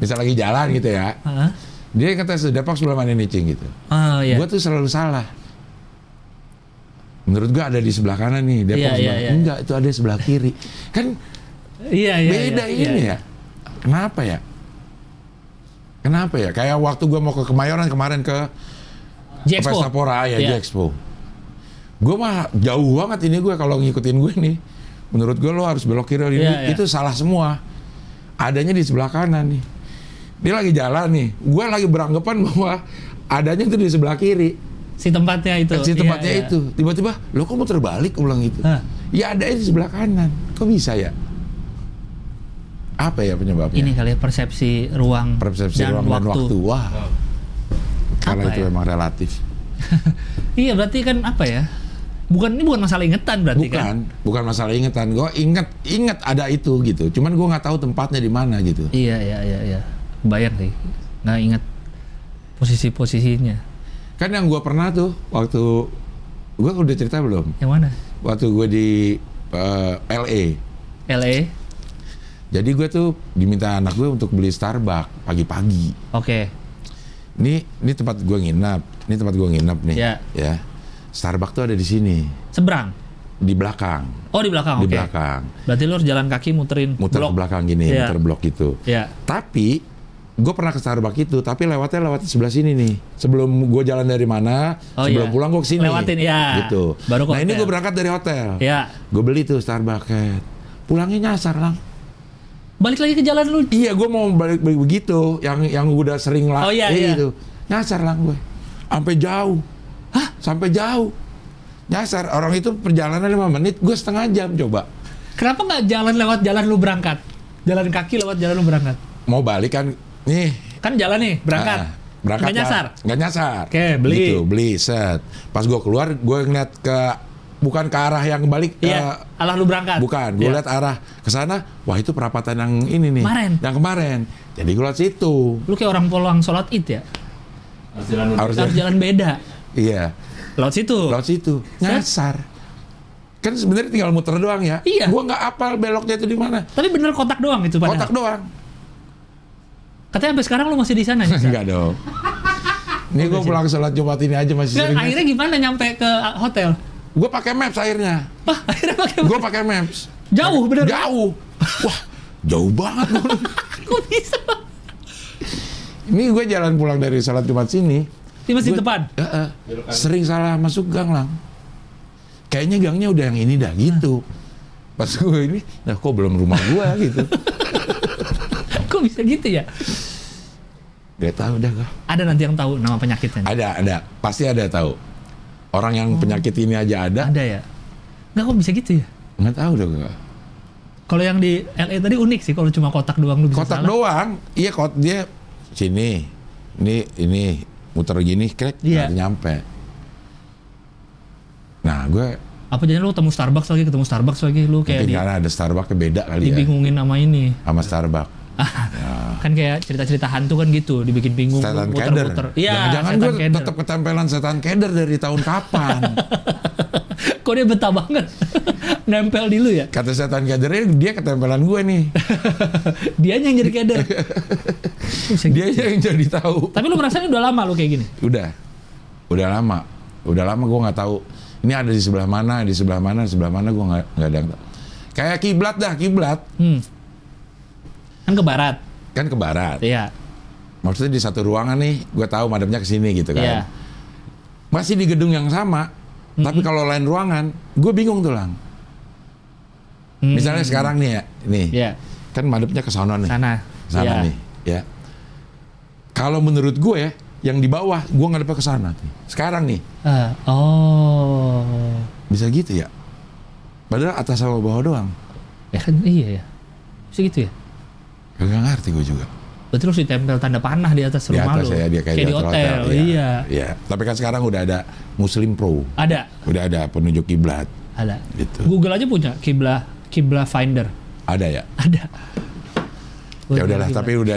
Misal lagi jalan gitu ya, dia kata Depok sebelah mana nih Cing gitu. Iya. Gue tuh selalu salah. Menurut gue ada di sebelah kanan nih, Depok sebelah. Enggak, itu ada di sebelah kiri. Kan beda ini ya. Kenapa ya? Kayak waktu gue mau ke Kemayoran kemarin ke Pesta Pora ya, J-Expo. Gue mah jauh banget ini gue kalau ngikutin gue nih. Menurut gue lo harus belok kiri ini. Itu salah semua. Adanya di sebelah kanan nih. Dia lagi jalan nih. Gue lagi beranggapan bahwa adanya itu di sebelah kiri. Si tempatnya itu. Itu. Tiba-tiba, lo kok mau terbalik ulang gitu? Ya adanya di sebelah kanan. Kok bisa ya? Apa ya penyebabnya? Ini kali ya persepsi ruang dan waktu. Wah. Karena itu memang relatif. Iya, berarti kan apa ya? Ini bukan masalah ingetan berarti kan? Bukan masalah ingetan. Gue inget ada itu gitu. Cuman gue nggak tahu tempatnya di mana gitu. Iya. Bayang sih. Nggak inget posisinya. Kan yang gue pernah tuh waktu gue udah cerita belum? Yang mana? Waktu gue di LA. Jadi gue tuh diminta anak gue untuk beli Starbucks pagi-pagi. Oke. Ini tempat gue nginap. Ini tempat gue nginap nih. Ya. Starbucks tuh ada di sini. Seberang? Di belakang. Oh, di belakang. Di belakang. Berarti lo harus jalan kaki muter blok ke belakang gini, muter blok gitu. Iya. Tapi gue pernah ke Starbucks itu, tapi lewat sebelah sini nih. Sebelum gue jalan dari mana, sebelum pulang gue kesini. Lewatin, ya. Gitu. Baru nah ini gue berangkat dari hotel. Iya. Gue beli tuh Starbucks. Pulangnya nyasar, Lang. Balik lagi ke jalan lu? Iya, gue mau balik begitu. Yang udah sering lah. Iya. Gitu. Nyasar, Lang, gue. Sampai jauh. Sampai jauh. Nyasar. Orang itu perjalanan 5 menit, gue setengah jam coba. Kenapa nggak jalan lewat jalan lu berangkat? Jalan kaki lewat jalan lu berangkat? Mau balik kan, nih. Kan jalan nih, berangkat. Berangkat nggak nyasar? Nggak nyasar. Oke, beli. Gitu, beli, set. Pas gue keluar, gue ngeliat bukan ke arah yang balik. Arah lu berangkat? Bukan, gue liat arah ke sana. Wah, itu perapatan yang ini nih. Yang kemarin. Jadi gue liat situ. Lu kayak orang pulang sholat Id ya? Harus jalan beda. Iya. Laut situ. Nyasar. Kan sebenarnya tinggal muter doang ya. Iya. Gua nggak apal beloknya itu di mana. Tapi bener kotak doang itu padahal. Kotak doang. Katanya sampai sekarang lu masih di sana nih. Enggak dong. Ini gue pulang sholat Jumat ini aja masih sering. Akhirnya gimana nyampe ke hotel? Gue pakai Maps akhirnya. Akhirnya pakai Gue pakai Maps. Jauh bener. Jauh. Wah, jauh banget. Kok bisa? Ini gue jalan pulang dari sholat Jumat sini. Di masjid depan. Sering salah masuk gang lang. Kayaknya gangnya udah yang ini dah gitu. Pas gue ini, nah kok belum rumah gue gitu. Kok bisa gitu ya? Gak tahu dah gue. Ada nanti yang tahu nama penyakitnya. Ada, pasti ada tahu. Orang yang penyakit ini aja ada. Ada ya? Nggak, kok bisa gitu ya? Nggak tahu dah gue. Kalau yang di LA tadi unik sih, kalau cuma kotak doang lu bisa Kotak salah. doang, iya dia sini, ini muter gini, krek, Iya. nggak nyampe. Nah, gue Apa jadinya lu ketemu Starbucks lagi, lu kayak mungkin karena ada Starbucks beda kali ya, dibingungin sama ini. sama Starbucks. Kan kayak cerita-cerita hantu kan gitu, dibikin bingung, Setan keder. muter-muter. Iya, Jangan-jangan setan gue keder. tetap ketempelan setan keder dari tahun kapan? Kok dia betah banget nempel di lu ya? Kata setan kedernya dia ketempelan gue nih. Dianya yang jadi keder. Bisa Dia gitu. yang jadi tahu. Tapi lu merasa ini udah lama lu kayak gini? Udah lama gue nggak tahu. Ini ada di sebelah mana gue nggak ada yang tahu. Kayak kiblat. Kan ke barat. Kan ke barat. Iya. Maksudnya di satu ruangan nih, gue tahu madepnya ke sini gitu kan. Iya. Masih di gedung yang sama, tapi kalau lain ruangan, gue bingung tuh lang. Misalnya sekarang nih ya, nih, Iya. kan madepnya ke sana nih. Sana. Sana Iya. nih, ya. Kalau menurut gue ya, yang di bawah, gue ngadepnya ke sana nih. Sekarang nih, Oh. bisa gitu ya. Padahal atas sama bawah doang. Ya kan iya ya. Bisa gitu ya. Gak ngerti gue juga. Berarti lu ditempel tanda panah di atas Di rumah atas lu. ya, dia kayak di hotel. Iya. Iya. Tapi kan sekarang udah ada Muslim Pro. Ada. Udah ada penunjuk kiblat. Ada. Gitu. Google aja punya Qibla Finder. Ada ya? Ada. Ya udahlah, tapi udah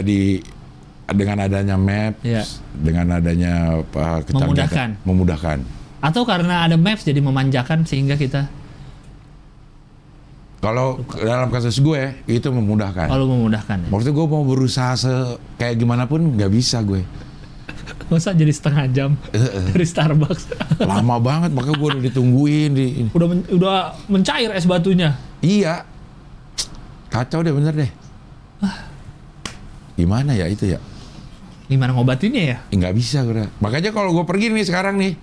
dengan adanya Maps, Iya. dengan adanya kecanggihan, memudahkan. Atau karena ada Maps jadi memanjakan sehingga kita Kalau dalam kasus gue itu memudahkan. kalau memudahkan. Ya. Maksudnya gue mau berusaha kayak gimana pun nggak bisa gue. Masa jadi setengah jam dari Starbucks. Lama banget, makanya gue udah ditungguin di. udah mencair es batunya. Iya, kacau deh bener deh. Gimana ya itu ya? Gimana ngobatinnya ya? Nggak bisa gue. Makanya kalau gue pergi nih sekarang nih,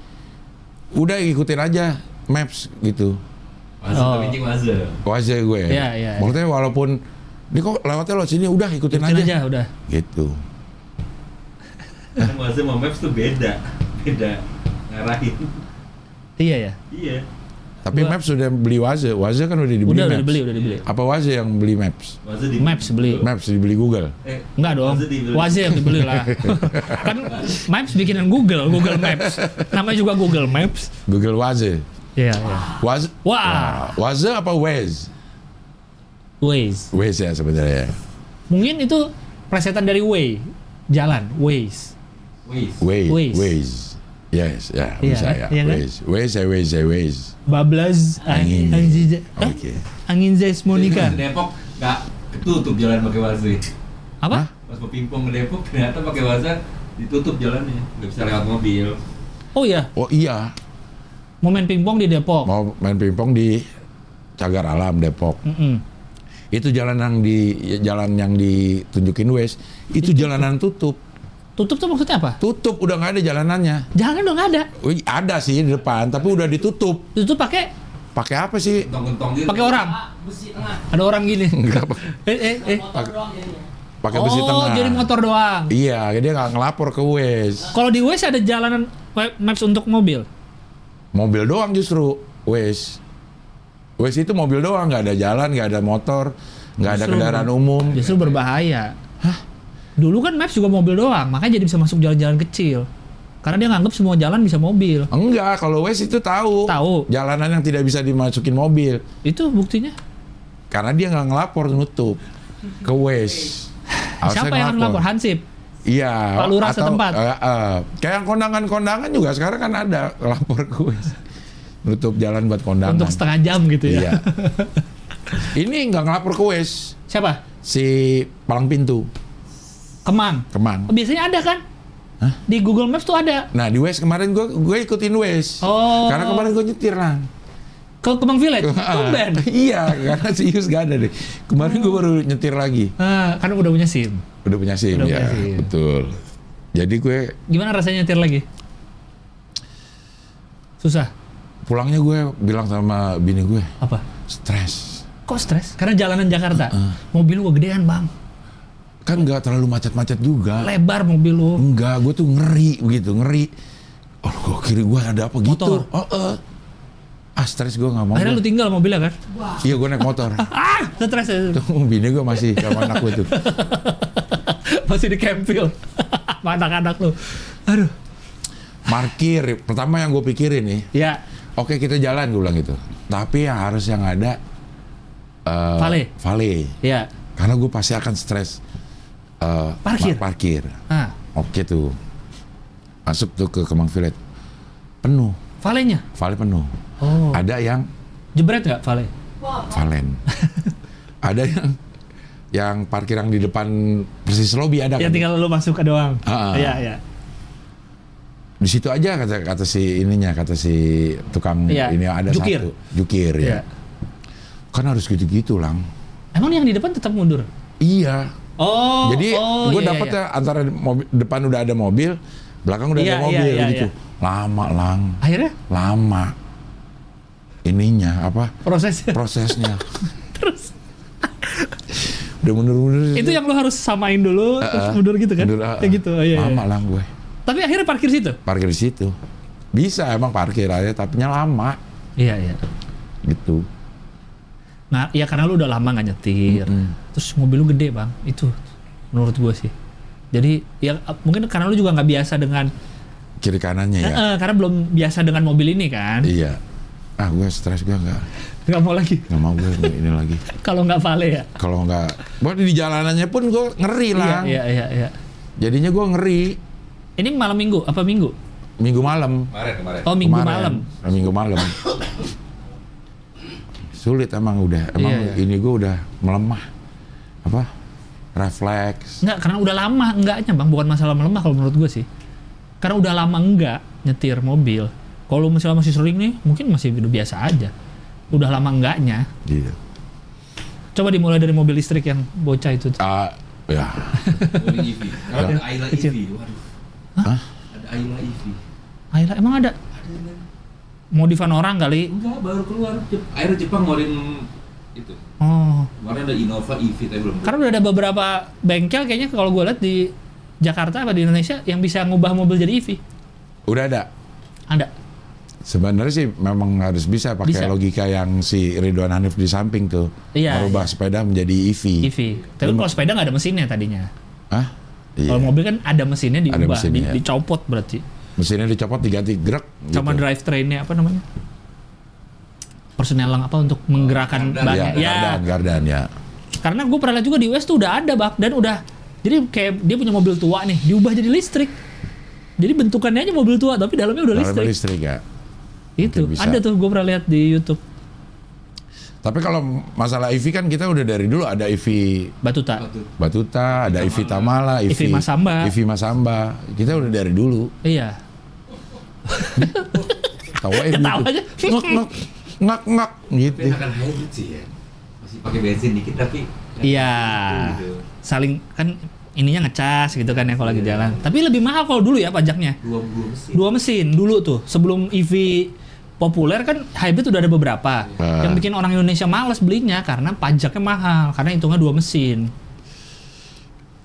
udah ikutin aja Maps gitu. Wajar gue. Iya. Maksudnya walaupun ini kok lewatnya lo sini, udah ikutin aja. Udah. Gitu. Kan Waze sama Maps tuh beda ngarahin. Iya ya. Iya. Tapi Maps sudah beli Waze kan udah dibeli Udah Maps. dibeli. Apa Waze yang beli Maps? Waze di Maps beli. Maps dibeli Google. Enggak dong. Waze yang dibeli lah. Kan Maps bikinan Google Maps. Namanya juga Google Maps. Google Waze. Iya. Waze. Wah. Waze apa Waze? Waze. Waze ya sebenarnya. Mungkin itu plesetan dari way. Jalan. Waze. Waze. Yes, ya Iya, bisa ya. iya kan? Waze. Bablas Angin. Oke. Angin Zes Monica. Di Depok nggak ketutup jalan pakai Waze. Apa? Pas mau pingpong ke Depok ternyata pakai Waze ditutup jalannya, nggak bisa lewat mobil. Oh iya, Oh iya, mau main pingpong di Depok. mau main pingpong di Cagar Alam Depok. Itu jalan yang ditunjukin Waze, itu jalanan tutup. Tutup tuh maksudnya apa? Tutup, udah nggak ada jalanannya. Jangan dong, nggak ada. Wih, ada sih di depan, tapi udah ditutup. Tutup pakai Pakai apa sih? Gentong-gentong gitu. pakai orang. Besi tengah. Ada orang gini. Enggak, Motor doang jadinya. pakai besi Oh, tengah. jadi motor doang. Iya, dia nggak ngelapor ke Waze. Kalau di Waze ada jalanan Maps untuk mobil. Mobil doang justru Waze. Waze itu mobil doang, nggak ada jalan, nggak ada motor, nggak ada Justru kendaraan umum. Justru berbahaya. Dulu kan Maps juga mobil doang, makanya jadi bisa masuk jalan-jalan kecil. Karena dia nganggap semua jalan bisa mobil. Enggak, kalau Waze itu tahu. Tahu. Jalanan yang tidak bisa dimasukin mobil. Itu buktinya. Karena dia nggak ngelapor, nutup ke Waze. Harusnya Siapa yang ngelapor. lapor? Hansip. Iya. Pak Lurah atau, setempat. kayak yang kondangan-kondangan juga sekarang kan ada lapor ke Waze. nutup jalan buat kondangan. Untuk setengah jam gitu ya. Iya. Ini nggak ngelapor ke Waze. Siapa? Si palang pintu. Kemang. Biasanya ada kan? Hah? Di Google Maps tuh ada. Nah di Waze kemarin gue ikutin Waze. Oh. Karena kemarin gue nyetir lah. Ke Kemang Village? Tumben. Iya, karena serius gak ada deh. Kemarin gue baru nyetir lagi. Karena udah punya SIM. Udah punya SIM, ya. Betul. Jadi gue... Gimana rasanya nyetir lagi? Susah? Pulangnya gue bilang sama bini gue. Apa? Stres. Kok stres? Karena jalanan Jakarta. Mobil lu gedean, Bang. Kan gak terlalu macet-macet juga. Lebar mobil lu. Enggak, gue tuh ngeri begitu, ngeri. Oh, kok kiri gue ada apa gitu. Motor? Stres gue gak mau. Akhirnya lu tinggal mobilnya kan? Iya, gue naik motor. Stres ya? Tuh, bini gue masih sama anak gue tuh. Masih di campil. Sama anak-anak lu. Aduh. Parkir, pertama yang gue pikirin nih. Ya. Oke, kita jalan, gue bilang gitu. Tapi yang harus yang ada Vale. Iya. Karena gue pasti akan stres. Parkir. Oke tuh. Masuk tuh ke Kemang Village. Penuh. Valenya? Vale penuh. Oh. Ada yang jebret nggak Vale? Valen. Ada yang parkir yang di depan persis lobby ada. Ya kan? tinggal lu masuk ke doang. Iya. Di situ aja kata si ininya, kata si tukang ini ada Jukir. satu. Jukir ya. Kan harus gitu-gitu lang. Emang yang di depan tetap mundur? Iya. Oh. Jadi gue dapetnya antara depan udah ada mobil, belakang udah ada mobil gitu. Lama lang. Akhirnya? Lama. Ininya apa? Prosesnya. Terus? Udah mundur-mundur. Itu yang lo harus samain dulu, terus mundur gitu kan? Kayak gitu. Lama lang gue. Tapi akhirnya parkir situ? Parkir di situ. Bisa emang parkir aja, tapi lama. Iya. Gitu. Nah, ya karena lu udah lama nggak nyetir. Terus mobil lu gede, Bang. Itu menurut gue sih. Jadi ya mungkin karena lu juga nggak biasa dengan kiri kanannya ya. Karena belum biasa dengan mobil ini kan. Iya. Gue stres, gue nggak mau lagi. Nggak mau gue ini lagi. Kalau nggak Vale ya. Kalau nggak, buat di jalanannya pun gue ngeri lah. Iya. Jadinya gue ngeri. Ini malam minggu apa minggu? Minggu malam. Kemarin. Oh, minggu malam. Minggu malam. Sulit emang ini gue udah melemah. Apa? Refleks. Enggak, karena udah lama enggaknya, Bang. Bukan masalah melemah kalau menurut gue sih. Karena udah lama enggak nyetir mobil. Kalau misalnya masih sering nih, mungkin masih udah biasa aja. Udah lama enggaknya. Iya. Coba dimulai dari mobil listrik yang bocah itu. Ya. Mobil EV. Ada Ayla EV. Waduh. Hah? Ada Ayla EV. Ayla emang ada? Ada. Modifan orang kali? Enggak, baru keluar. Akhirnya Jepang ngeluarin itu. Oh. Kemarin ada Innova EV tapi belum. Karena udah ada beberapa bengkel kayaknya kalau gue lihat di Jakarta apa di Indonesia yang bisa ngubah mobil jadi EV. Udah ada. Ada. Sebenarnya sih memang harus bisa pakai logika yang si Ridwan Hanif di samping tuh. Iya. Merubah sepeda menjadi EV. Tapi kalau sepeda nggak ada mesinnya tadinya. Hah? Iya. Kalau mobil kan ada mesinnya diubah, mesinnya, dicopot berarti. Mesinnya dicopot diganti gerak. Sama gitu. drivetrainnya apa namanya? Persenelang apa untuk menggerakkan bannya? Gardan ya. Karena gue pernah lihat juga di US tuh udah ada bak dan udah. Jadi kayak dia punya mobil tua nih, diubah jadi listrik. Jadi bentukannya aja mobil tua tapi dalamnya udah listrik. Dalamnya listrik ya. Itu ada tuh gue pernah lihat di YouTube. Tapi kalau masalah EV kan kita udah dari dulu ada EV Batuta, ada EV Tamala, EV Masamba. Kita udah dari dulu. Iya. Tawa gitu. Ngak gitu. Tapi akan hybrid sih ya. Masih pakai bensin dikit tapi iya. Gitu. Saling kan ininya ngecas gitu kan ya kalau lagi jalan. Tapi lebih mahal kalau dulu ya pajaknya. Dua mesin dulu tuh. Sebelum EV populer kan hybrid udah ada beberapa. Yang bikin orang Indonesia malas belinya karena pajaknya mahal. Karena hitungnya 2 mesin.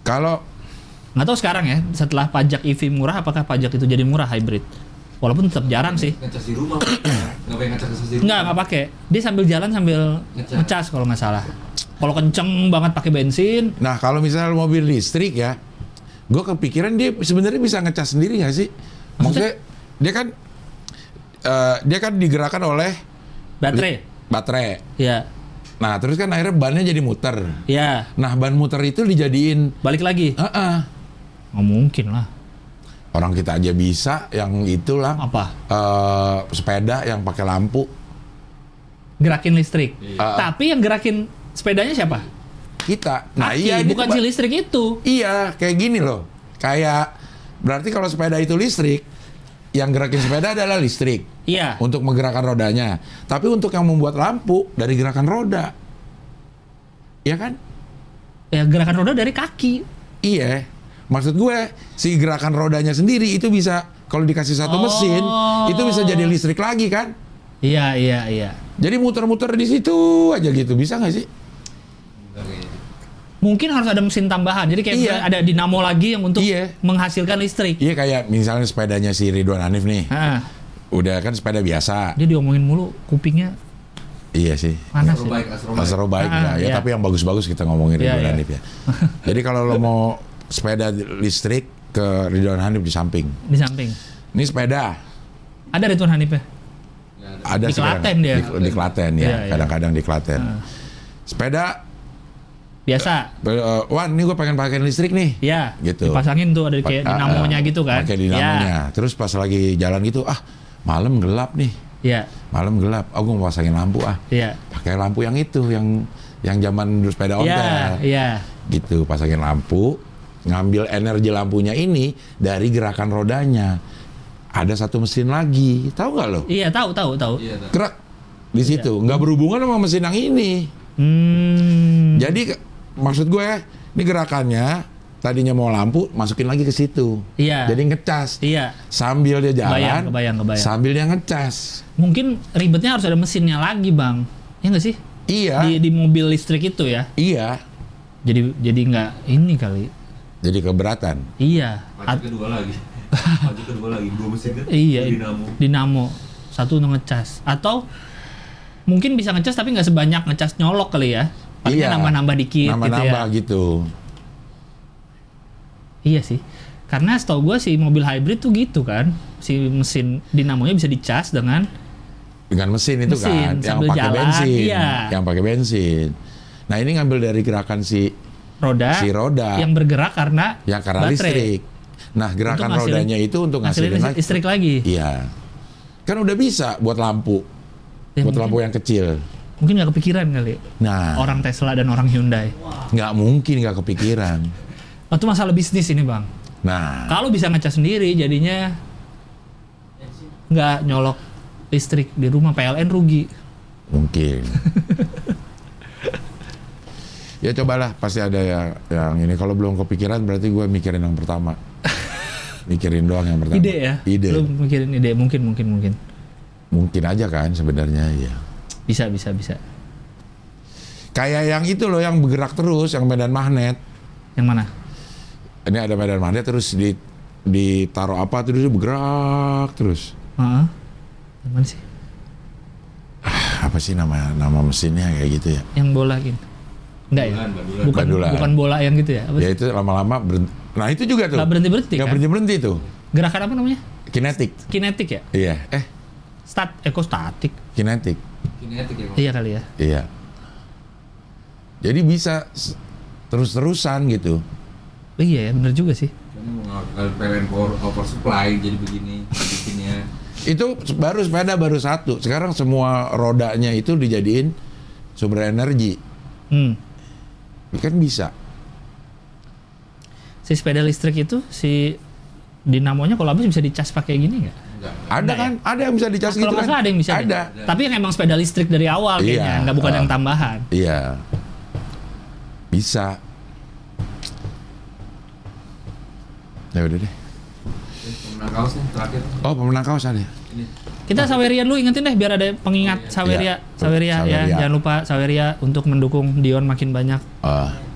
Kalau nggak tahu sekarang ya setelah pajak EV murah apakah pajak itu jadi murah hybrid? Walaupun tetap jarang sih. Ngecas di rumah. Nggak pakai ngecas di rumah. Nggak pakai. Dia sambil jalan sambil ngecas kalau nggak salah. Kalau kenceng banget pakai bensin. Nah kalau misalnya mobil listrik ya, gue kepikiran dia sebenarnya bisa ngecas sendiri nggak sih? Maksudnya dia kan digerakkan oleh baterai. Iya. Nah terus kan akhirnya bannya jadi muter. Iya. Nah ban muter itu dijadiin balik lagi. Nggak mungkin lah. Orang kita aja bisa yang itulah. Apa? Sepeda yang pakai lampu. Gerakin listrik. Tapi yang gerakin sepedanya siapa? Kita. Nah Aki, iya bukan gitu, si listrik itu. Iya, kayak gini loh. Kayak berarti kalau sepeda itu listrik, yang gerakin sepeda adalah listrik. Iya. Untuk menggerakkan rodanya. Tapi untuk yang membuat lampu dari gerakan roda. Iya kan? Ya gerakan roda dari kaki. Iya. Maksud gue, si gerakan rodanya sendiri itu bisa kalau dikasih satu mesin, itu bisa jadi listrik lagi kan? Iya. Jadi muter-muter di situ aja gitu. Bisa nggak sih? Mungkin harus ada mesin tambahan. Jadi kayak misalnya ada dinamo lagi yang untuk menghasilkan listrik. Iya, kayak misalnya sepedanya si Ridwan Hanif nih. Ha. Udah kan sepeda biasa. Dia diomongin mulu kupingnya. Iya sih. Panas Asro baik ya. Tapi yang bagus-bagus kita ngomongin Ridwan Hanif ya. Jadi kalau lo mau sepeda listrik ke Ridwan Hanif di samping. Di samping. Ini sepeda. Ada Ridwan Hanif ya? Ada di Klaten dia. Di Klaten ya. Kadang-kadang di Klaten. Sepeda biasa. Wan, ini gue pengen pakai listrik nih. Iya. Gitu. Dipasangin tuh ada kayak dinamonya gitu kan. Pakai dinamonya. Terus pas lagi jalan gitu, malam gelap nih. Iya. Malam gelap. Gue mau pasangin lampu Iya. Pakai lampu yang itu, yang zaman sepeda ontel. Iya. Gitu, pasangin lampu, ngambil energi lampunya ini dari gerakan rodanya. Ada satu mesin lagi, tahu nggak lo? Iya, tahu. Iya, Gerak di situ, nggak berhubungan sama mesin yang ini. Jadi maksud gue, ini gerakannya tadinya mau lampu, masukin lagi ke situ. Iya. Jadi ngecas. Iya. Sambil dia jalan, kebayang. sambil dia ngecas. Mungkin ribetnya harus ada mesinnya lagi, Bang. Iya nggak sih? Iya. Di mobil listrik itu ya. Iya. Jadi nggak ini kali. Jadi keberatan. Iya. Pajak kedua lagi, 2 mesin kan? Iya. Dinamo. Satu untuk ngecas. Atau mungkin bisa ngecas tapi nggak sebanyak ngecas nyolok kali ya. Palingnya nambah-nambah dikit Nambah-nambah gitu ya. gitu. Iya sih. Karena setahu gue si mobil hybrid tuh gitu kan. Si mesin dinamonya bisa dicas dengan mesin itu kan yang sambil pakai jalan, bensin. iya. Yang pakai bensin. Nah, ini ngambil dari gerakan si roda yang bergerak karena baterai. Listrik. Nah, gerakan rodanya itu untuk ngasilin listrik lagi. Iya. Kan udah bisa buat lampu. Ya, buat lampu yang kecil. Mungkin nggak kepikiran kali. Nah, orang Tesla dan orang Hyundai. Nggak mungkin nggak kepikiran. Itu masalah bisnis ini, Bang. Nah, kalau bisa ngecas sendiri jadinya nggak nyolok listrik di rumah, PLN rugi. Mungkin. Ya cobalah, pasti ada yang ini. Kalau belum kepikiran berarti gue mikirin yang pertama. Mikirin doang yang pertama. Ide ya? Ide. Lu mikirin ide, mungkin. Mungkin aja kan sebenarnya ya. Bisa. Kayak yang itu loh, yang bergerak terus, yang medan magnet. Yang mana? Ini ada medan magnet terus ditaruh apa terus bergerak terus. Yang mana sih? Apa sih nama mesinnya kayak gitu ya? Yang bola gitu. Enggak ya? Bukan bola yang gitu ya? Apa ya itu lama-lama nah itu juga tuh. Nggak berhenti-berhenti kan? Nggak berhenti-berhenti tuh. Gerakan apa namanya? Kinetik ya? Iya. Kok statik? Kinetik ya? Iya kali ya? Iya. Jadi bisa terus-terusan gitu. Iya ya, bener juga sih. Kalau PLN power supply jadi begini bikinnya. Itu sepeda baru satu. Sekarang semua rodanya itu dijadiin sumber energi. Kan bisa. Si sepeda listrik itu, si dinamonya kalau habis bisa dicas pakai gini nggak? Ada kan? Ya? Ada yang bisa dicas gitu kan? Kalau ada yang bisa. Ada. Tapi yang emang sepeda listrik dari awal kayaknya, nggak bukan yang tambahan. Iya. Bisa. Ya udah deh. Pemenang kaos nih terakhir. Oh, pemenang kaos ada. Ini. Kita Saweria dulu, ingetin deh biar ada pengingat. Saweria ya, jangan lupa Saweria untuk mendukung Dion makin banyak.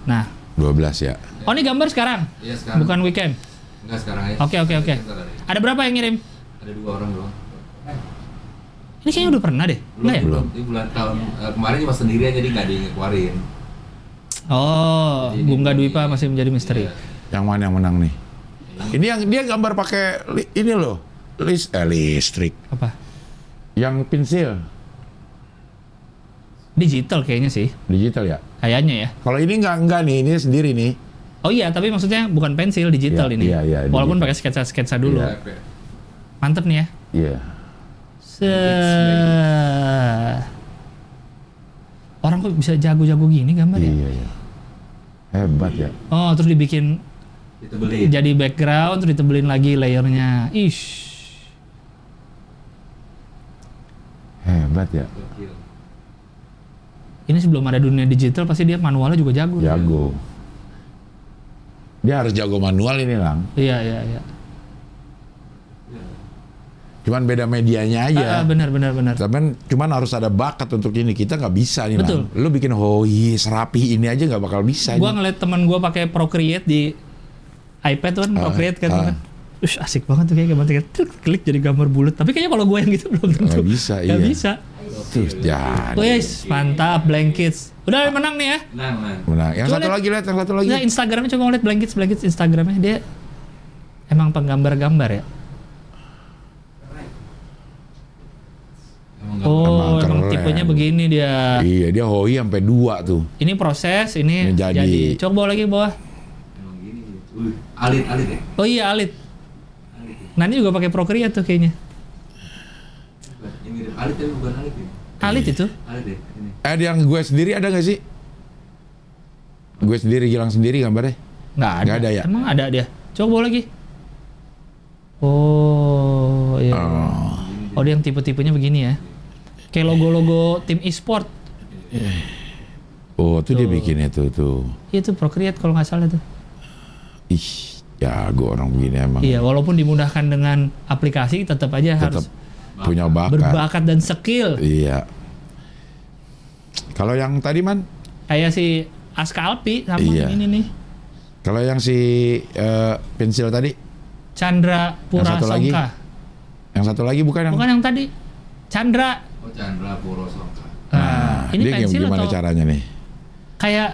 Nah, 12 ya. Oh, ini gambar sekarang? Iya, sekarang. Bukan weekend? Enggak, sekarang aja. Oke. Ada berapa yang ngirim? Ada 2 orang doang. Ini kayaknya udah pernah deh. Belum. Ini bulan tahun kemarin cuma sendiri aja, jadi nggak dikeluarin. Oh, Bunga Dwipa masih menjadi misteri. Iya. Yang mana yang menang nih? Ini yang dia gambar pakai ini loh. Listrik. Apa? Yang pensil. Digital kayaknya sih. Digital ya? Kayaknya ya. Kalau ini enggak nih, ini sendiri nih. Oh iya, tapi maksudnya bukan pensil, digital Iya, ini. iya, Walaupun digital. pakai sketsa-sketsa dulu. Iya. Mantep nih ya. Iya. Orang kok bisa jago-jago gini gambar ya? Iya. Hebat ya. Oh, terus dibikin Ditebelin. jadi background, terus ditebelin lagi layernya. Ish. Hebat ya. Gokil. Ini sebelum ada dunia digital pasti dia manualnya juga jago. Jago. Dia harus jago manual ini, Lang. Iya. Cuman beda medianya aja. Benar. Cuman harus ada bakat untuk ini. Kita nggak bisa nih, Betul. Lang. Lu bikin serapi ini aja nggak bakal bisa. Gua ini. ngeliat teman gua pakai Procreate di iPad tuh kan, Procreate kan. Ush, asik banget tuh kayak gambar klik jadi gambar bulat. Tapi kayaknya kalau gue yang gitu belum tentu. Nggak bisa, Nggak iya. bisa. Tuh, jadi. Wes, mantap Blankets. Udah menang nih ya. Menang. Yang Coba satu lihat. lagi lihat, yang satu lagi. Nah, Instagramnya coba ngeliat Blankets Instagramnya dia emang penggambar-gambar ya. Oh, emang keren. tipenya begini dia. Iya, dia hoi sampai 2 tuh. Ini proses, ini Ini jadi. jadi. Coba bawa lagi bawah. Emang gini. Alit ya. Oh iya, alit. Nah, ini juga pakai Procreate tuh kayaknya. Yang mirip alit tapi bukan alit ya. Alit itu. Alit ya. Ini. Yang gue sendiri ada nggak sih? Gue sendiri, Gilang sendiri gambarnya? Nggak ada. Nggak ada ya? Emang ada dia. Coba bawa lagi. Oh, iya. Oh, dia yang tipe-tipenya begini ya. Kayak logo-logo tim e-sport. Oh, tuh dia bikinnya tuh. Iya tuh Procreate kalau nggak salah tuh. Ih, jago orang begini emang. Iya, walaupun dimudahkan dengan aplikasi tetap aja harus Punya bakat. berbakat dan skill. Iya. Kalau yang tadi, Man? Kayak si Aska Alpi sama Iya. ini nih. Kalau yang si pensil tadi? Chandra Pura satu lagi? Songka. Yang satu lagi bukan yang? Bukan yang tadi. Chandra. Oh, Chandra Puro Songka. Ini dia pensil gimana atau caranya nih? kayak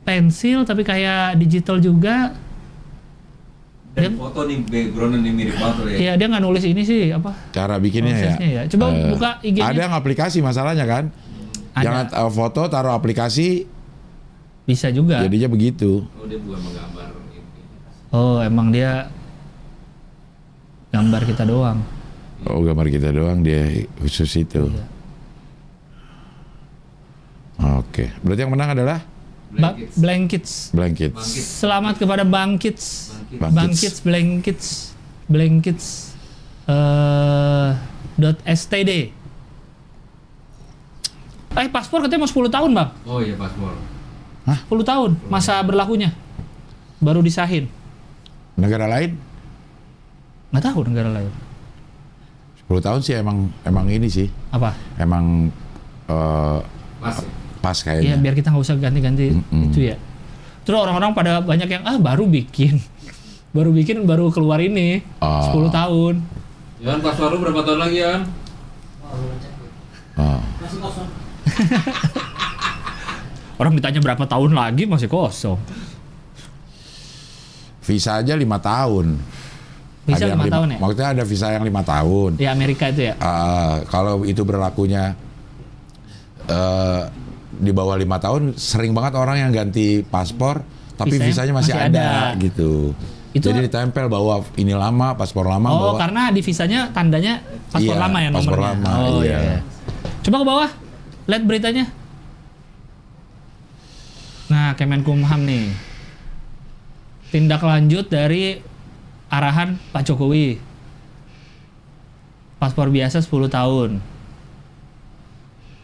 pensil tapi kayak digital juga. Dan foto nih background nih mirip banget ya. Iya, dia nggak nulis ini sih apa? Cara bikinnya Prosesnya ya? ya. Coba buka IG-nya. Ada yang aplikasi masalahnya kan? Ada. Jangan foto, taruh aplikasi, Bisa juga. jadinya begitu. Oh, dia bukan menggambar ini. Oh, emang dia gambar kita doang. Oh, gambar kita doang, dia khusus itu. Iya. Oke, berarti yang menang adalah Blankets. Blanket. Selamat kepada Bangkits. Bangkits. Blankets. .std. Paspor katanya mau 10 tahun, Bang. Oh iya, paspor. 10 tahun masa berlakunya. Baru disahin. Negara lain? Nggak tahu negara lain. 10 tahun sih emang ini sih. Apa? Emang Pas ya? pas Iya, kayaknya. biar kita nggak usah ganti-ganti itu ya. Terus orang-orang pada banyak yang baru bikin. Baru keluar ini. 10 tahun. Yan, paspor lu berapa tahun lagi, Yan? Oh. Masih kosong. Orang ditanya berapa tahun lagi masih kosong. Visa aja 5 tahun. Visa Ada yang 5 tahun ya? Maksudnya ada visa yang 5 tahun. Di Amerika itu ya? Kalau itu berlakunya di bawah 5 tahun, sering banget orang yang ganti paspor, tapi visanya masih ada gitu. Itu, jadi ditempel bahwa ini lama, paspor lama. Oh, bahwa, karena di visanya tandanya paspor Iya, lama ya nomornya. paspor lama, Oh iya. iya. Coba ke bawah, lihat beritanya. Nah, Kemenkumham nih. Tindak lanjut dari arahan Pak Jokowi. Paspor biasa 10 tahun.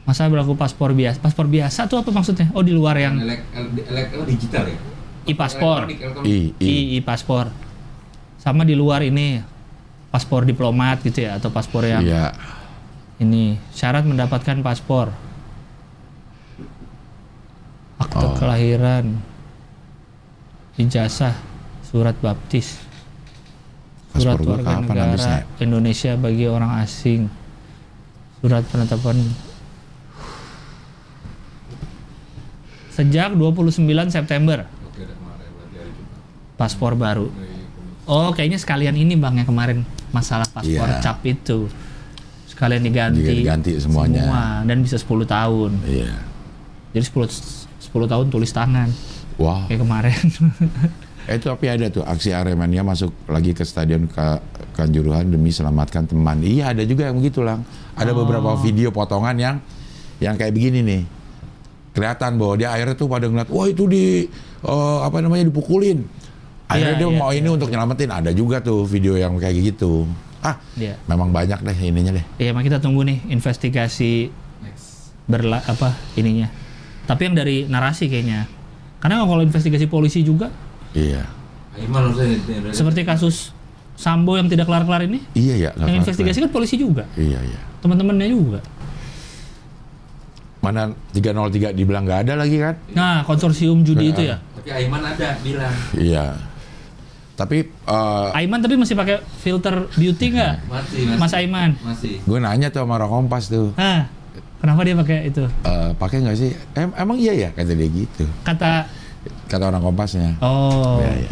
Masa berlaku paspor biasa? Paspor biasa tuh apa maksudnya? Oh, di luar yang digital ya? e-paspor. Elektronik. E-paspor. Sama di luar ini paspor diplomat gitu ya, atau paspor yang Iya. ini syarat mendapatkan paspor, akte kelahiran, ijazah, surat baptis, surat Paspor gua warga kapan habisnya? negara Indonesia bagi orang asing, surat penetapan sejak 29 September. Oke, udah kemarin berarti hari Jumat. Paspor baru. Oh, kayaknya sekalian ini Bang yang kemarin masalah paspor Iya. cap itu. Sekalian diganti. Diganti semuanya. Semua dan bisa 10 tahun. Iya. Jadi 10 tahun tulis tangan. Wah. Kayak kemarin. Itu tapi ada tuh aksi Aremania masuk lagi ke Stadion Kanjuruhan demi selamatkan teman. Iya ada juga yang begitu Lang. Ada beberapa video potongan yang kayak begini nih. Kelihatan bahwa dia akhirnya tuh pada ngeliat, wah itu dipukulin. Akhirnya dia mau ini untuk nyelamatin. Ada juga tuh video yang kayak gitu. Memang banyak deh ininya deh. Iya, kita tunggu nih investigasi ininya. Tapi yang dari narasi kayaknya. Karena kalau investigasi polisi juga. Iya. Seperti kasus Sambo yang tidak kelar-kelar ini. Iya ya. Yang investigasi kan polisi juga. Iya. Teman-temannya juga. Mana 303 dibilang nggak ada lagi kan? Nah, konsorsium judi itu ya. Tapi Aiman ada bilang. Iya. Tapi Aiman tapi masih pakai filter beauty nggak? Masih. Mas Aiman. Masih. Gue nanya tuh sama orang Kompas tuh. Kenapa dia pakai itu? Pakai nggak sih? Emang iya ya kata dia gitu. Kata orang Kompasnya. Oh. Iya.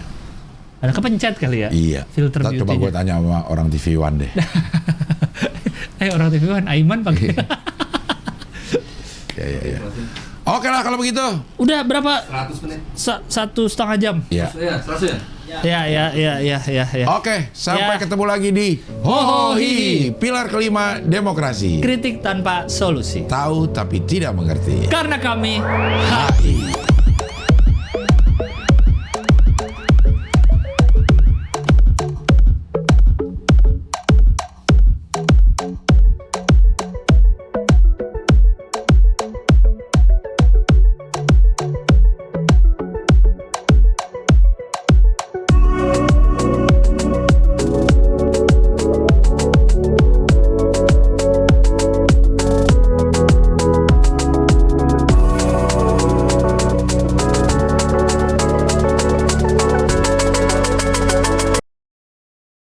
Ada kepencet kali ya? Iya. Filter beauty. Coba gue tanya sama orang TV One deh. Orang TV One, Aiman pakai. Iya. Oke lah kalau begitu. Udah berapa? 100 menit. 1,5 jam. Iya. 100 ya? Ya. Oke, sampai ketemu lagi di Hohohi, pilar kelima demokrasi. Kritik tanpa solusi. Tahu tapi tidak mengerti. Karena kami HI.